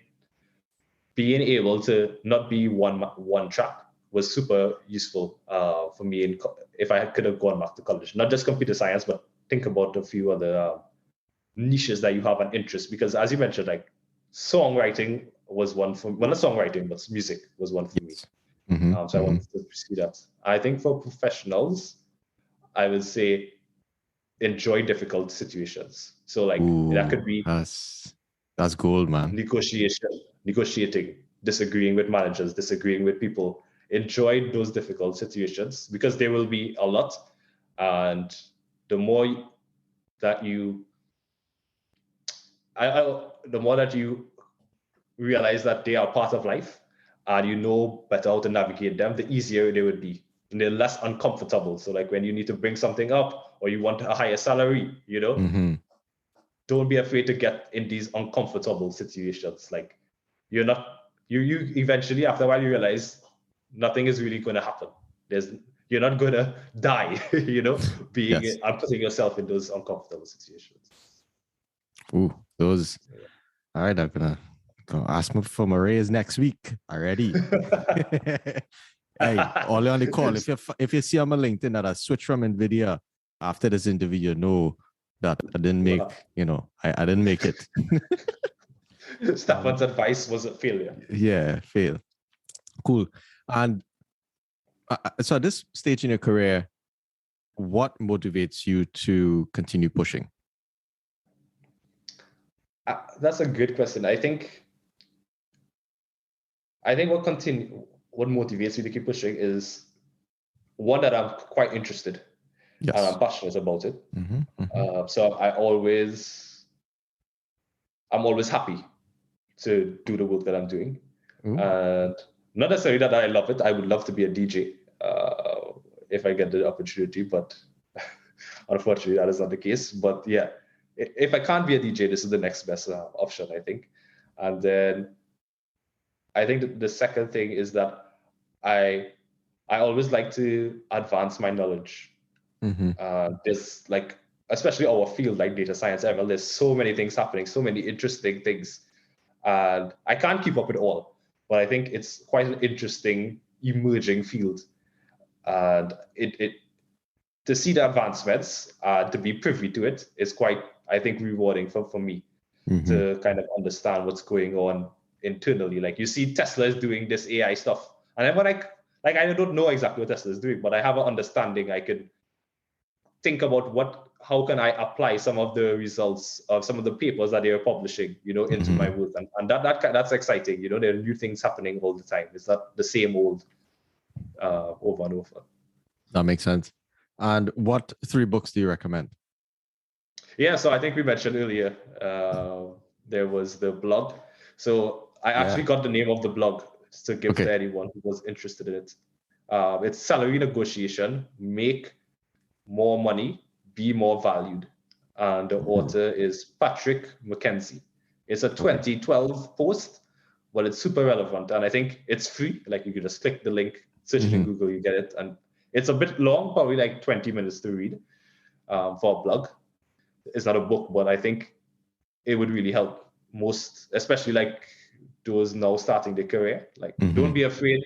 being able to not be one track was super useful for me if I could have gone back to college. Not just computer science, but think about a few other niches that you have an interest. Because as you mentioned, like, songwriting was one for, well, not songwriting, but music was one for me. So I wanted to pursue that. I think for professionals, I would say enjoy difficult situations. So like, that could be that's gold, man. Negotiating, disagreeing with managers, disagreeing with people. Enjoy those difficult situations, because there will be a lot. And the more that you the more that you realize that they are part of life and you know better how to navigate them, the easier they would be. And they're less uncomfortable. So like when you need to bring something up or you want a higher salary, don't be afraid to get in these uncomfortable situations. Like you eventually, after a while, you realize nothing is really going to happen. You're not going to die, and putting yourself in those uncomfortable situations. Ooh, those. All right, I'm gonna go ask for my raise next week already. Hey, all on the call. If you see on my LinkedIn that I switched from NVIDIA after this interview, you know that I didn't make. I didn't make it. Stefan's advice was a failure. Yeah, fail. Cool. And so at this stage in your career, what motivates you to continue pushing? That's a good question. I think what motivates me to keep pushing is one, that I'm quite interested and I'm passionate about it. So I'm always happy to do the work that I'm doing. And not necessarily that I love it. I would love to be a DJ if I get the opportunity, but unfortunately that is not the case. But yeah, if I can't be a DJ, this is the next best option, I think. And then I think the second thing is that I always like to advance my knowledge. There's like, especially our field, like data science, ML, there's so many things happening, so many interesting things. And I can't keep up with all, but I think it's quite an interesting emerging field. And it to see the advancements, to be privy to it is quite, I think, rewarding for me to kind of understand what's going on internally. Like you see Tesla is doing this AI stuff. And then when I don't know exactly what Tesla is doing, but I have an understanding. I could think about how can I apply some of the results of some of the papers that they are publishing, into my work. And that's exciting. There are new things happening all the time. It's not the same old over and over. That makes sense. And what 3 books do you recommend? Yeah, so I think we mentioned earlier, there was the blog. So I actually got the name of the blog to give to anyone who was interested in it. It's Salary Negotiation, Make More Money, Be More Valued. And the author is Patrick McKenzie. It's a 2012 post, but it's super relevant. And I think it's free. Like you can just click the link, search it in Google, you get it. And it's a bit long, probably like 20 minutes to read for a blog. It's not a book, but I think it would really help most, especially like those now starting their career. Like, don't be afraid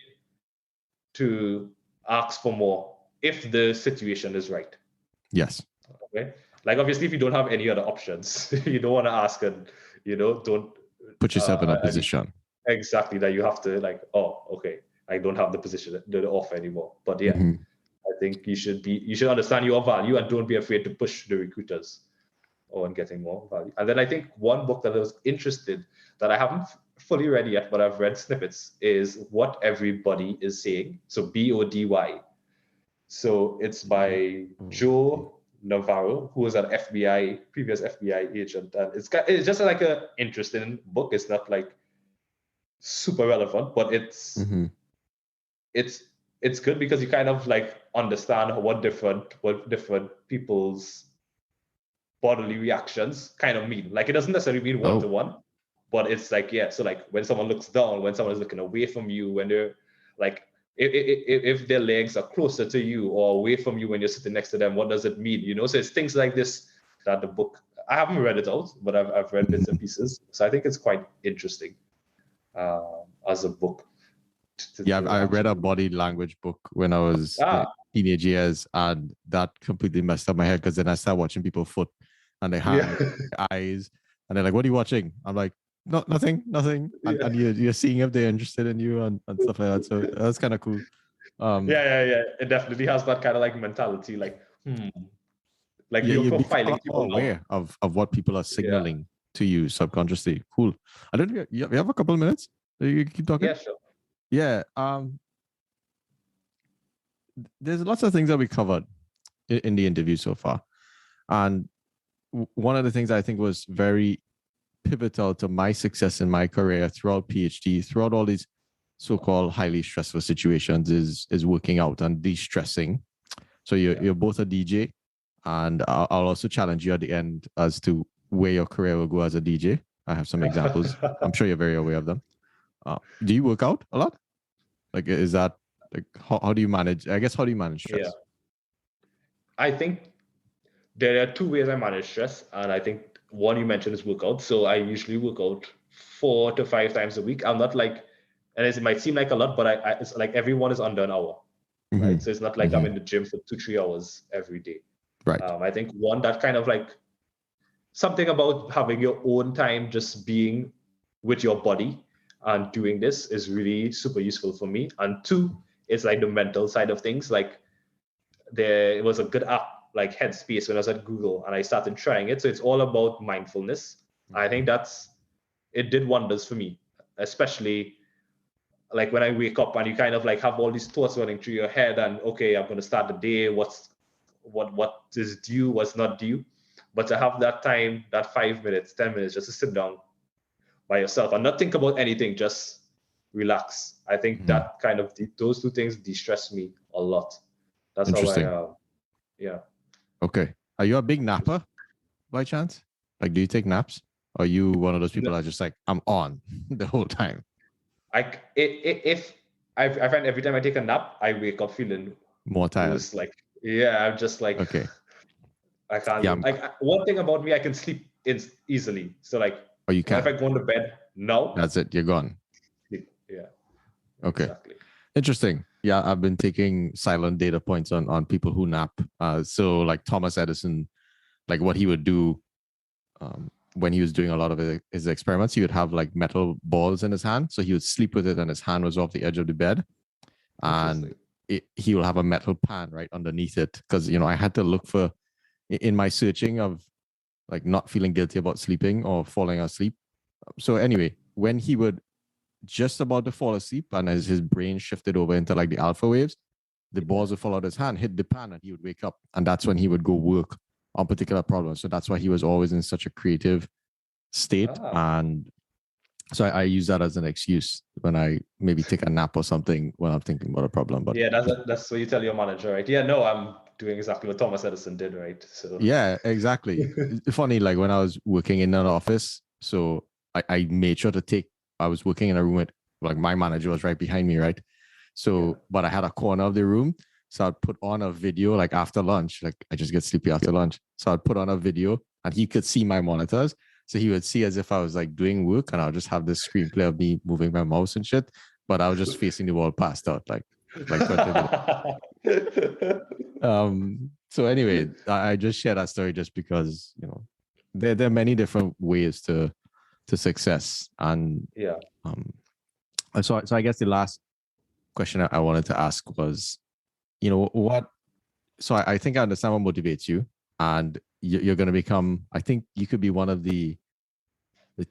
to ask for more if the situation is right. Yes. Okay. Like, obviously, if you don't have any other options, you don't want to ask, and don't put yourself in a position. Exactly, that you have to like, oh, okay, I don't have the position, the offer anymore. But yeah, I think you should understand your value and don't be afraid to push the recruiters on getting more value. And then I think one book that I was interested, that I haven't fully read yet, but I've read snippets, is What Everybody Is Saying. So BODY. So it's by Joe Navarro, who was an previous FBI agent. And it's just like a interesting book. It's not like super relevant, but it's good because you kind of like understand what different people's bodily reactions kind of mean. Like, it doesn't necessarily mean one-to-one, but it's like, yeah, so like when someone looks down, when someone is looking away from you, when they're like, if their legs are closer to you or away from you when you're sitting next to them, what does it mean? So it's things like this that the book, I haven't read it out, but I've read bits and pieces. So I think it's quite interesting as a book. I read a body language book when I was teenage years, and that completely messed up my head, because then I started watching people foot and they have eyes, and they're like, "What are you watching?" I'm like, "No, nothing." And you're seeing if they're interested in you and stuff like that. So that's kind of cool. It definitely has that kind of like mentality, like like you're profiling people aware of what people are signaling to you subconsciously. Cool. I don't know. You have a couple of minutes? You keep talking. Yeah, sure. Yeah. There's lots of things that we covered in the interview so far, and one of the things I think was very pivotal to my success in my career throughout PhD, throughout all these so-called highly stressful situations, is working out and de-stressing. So you're both a DJ, and I'll also challenge you at the end as to where your career will go as a DJ. I have some examples. I'm sure you're very aware of them. Do you work out a lot? Like, is that like how do you manage? I guess, how do you manage stress? Yeah, I think there are two ways I manage stress, and I think one you mentioned is workout. So I usually work out 4 to 5 times a week. I'm not like, and it might seem like a lot, but it's like everyone is under an hour, right? So it's not like I'm in the gym for 2-3 hours every day. Right. I think one, that kind of like something about having your own time, just being with your body and doing this, is really super useful for me. And two, it's like the mental side of things. Like, it was a good app like Headspace when I was at Google, and I started trying it. So it's all about mindfulness. I think it did wonders for me, especially like when I wake up and you kind of like have all these thoughts running through your head, and okay, I'm going to start the day. What is due, what's not due. But to have that time, that 5 minutes, 10 minutes, just to sit down by yourself and not think about anything, just relax. I think that kind of, those two things de-stress me a lot. That's how I Okay. Are you a big napper by chance? Like, do you take naps? Or are you one of those people that are just like, I'm on the whole time? If I find every time I take a nap, I wake up feeling more tired. Like, I'm just like, okay, I can't. Like, one thing about me, I can sleep easily. So like, you can. If I go into bed, no. That's it. You're gone. Yeah. Okay. Exactly. Interesting. Yeah, I've been taking silent data points on people who nap. So like Thomas Edison, like what he would do when he was doing a lot of his experiments, he would have like metal balls in his hand. So he would sleep with it and his hand was off the edge of the bed. And he will have a metal pan right underneath it. Because, I had to look for, in my searching of like not feeling guilty about sleeping or falling asleep. So anyway, when he would just about to fall asleep, and as his brain shifted over into like the alpha waves, the balls would fall out of his hand, hit the pan, and he would wake up. And that's when he would go work on particular problems. So that's why he was always in such a creative state. And so I use that as an excuse when I maybe take a nap or something when I'm thinking about a problem. But that's what you tell your manager, right? Yeah, no, I'm doing exactly what Thomas Edison did, right? So yeah, exactly. It's funny, like when I was working in an office, so I made sure to I was working in a room with, like, my manager was right behind me, right? So, but I had a corner of the room. So I'd put on a video, like after lunch, like I just get sleepy after lunch. So I'd put on a video and he could see my monitors. So he would see as if I was like doing work, and I'll just have this screenplay of me moving my mouse and shit, but I was just facing the wall, passed out, like 20 minutes. So anyway, I just share that story just because, you know, there are many different ways to success. And yeah. So I guess the last question I wanted to ask was, you know, what, so I think I understand what motivates you, and you're going to become, I think you could be one of the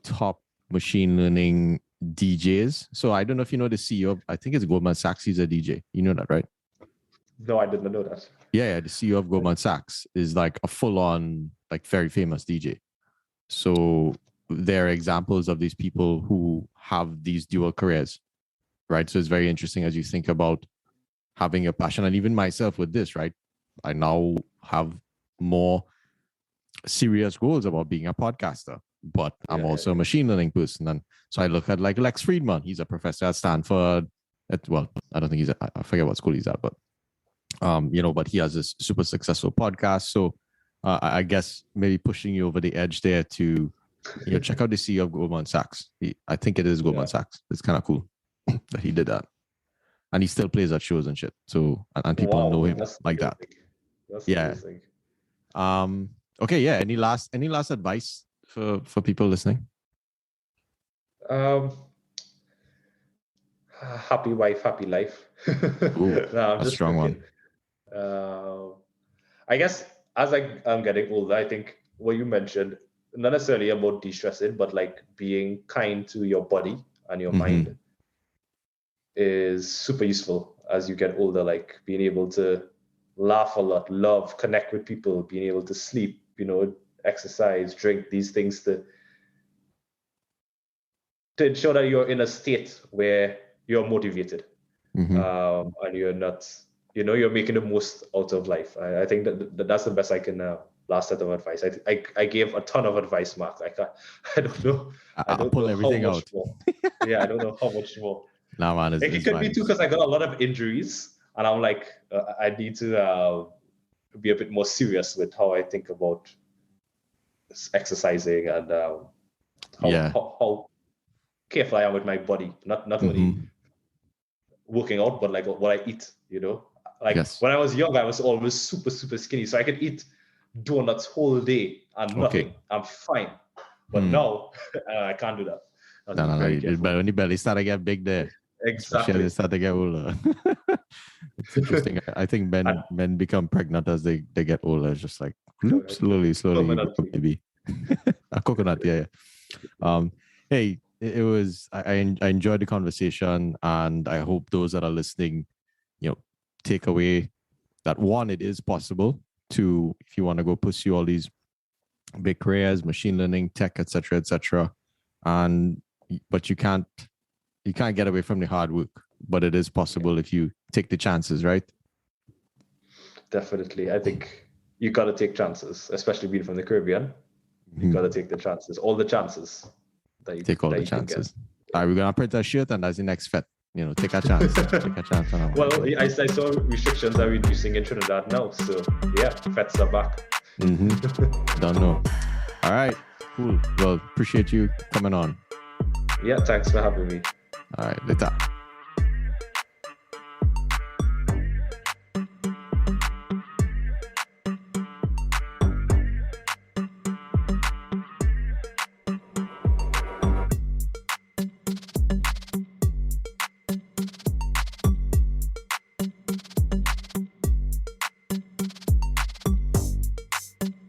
top machine learning DJs. So I don't know if you know the CEO of, I think it's Goldman Sachs, he's a DJ. You know that, right? No, I didn't know that. Yeah, the CEO of Goldman Sachs is like a full-on, like very famous DJ. So there are examples of these people who have these dual careers, right? So it's very interesting as you think about having a passion, and even myself with this, right? I now have more serious goals about being a podcaster, but I'm also a machine learning person. And so I look at like Lex Friedman. He's a professor at Stanford. Well, I don't think he's I forget what school he's at, but you know, but he has this super successful podcast. So I guess maybe pushing you over the edge there to, you know, check out the CEO of Goldman Sachs. I think it is Goldman Sachs. It's kind of cool that he did that. And he still plays at shows and shit. So, and people know him like that. That's amazing. Okay. Yeah. Any last advice for people listening? Happy wife, happy life. Ooh, no, I'm just strong one. I guess as I'm getting older, I think what you mentioned, not necessarily about de-stressing, but like being kind to your body and your mind is super useful as you get older. Like being able to laugh a lot, love, connect with people, being able to sleep, you know, exercise, drink, these things to ensure that you're in a state where you're motivated and you're not, you know, you're making the most out of life. I think that's the best I can last set of advice. I gave a ton of advice, Mark. I don't know. I don't pull know everything how much out. More. Yeah, I don't know how much more. Nah, man, like, it could be too because I got a lot of injuries, and I'm like, I need to be a bit more serious with how I think about exercising and how careful I am with my body. Not only working out, but like what I eat. You know, like when I was young, I was always super skinny, so I could eat donuts whole day and nothing. I'm fine. But now I can't do that. No. But when the belly start to get big there, exactly, especially they start to get older. It's interesting. I think men become pregnant as they get older. It's just like slowly, maybe a coconut. Yeah. Hey, it was. I enjoyed the conversation, and I hope those that are listening, you know, take away that one, it is possible to, if you want to go pursue all these big careers, machine learning, tech, etc., but you can't get away from the hard work. But it is possible if you take the chances, right? Definitely. I think you got to take chances, especially being from the Caribbean. You got to take the chances, all the chances. Take all the chances. All right, we're going to print a shirt, and that's the next FET. You know, take a chance. Take a chance. Well, I saw restrictions are reducing in Trinidad now. So, yeah, FETs are back. Don't know. All right, cool. Well, appreciate you coming on. Yeah, thanks for having me. All right, later.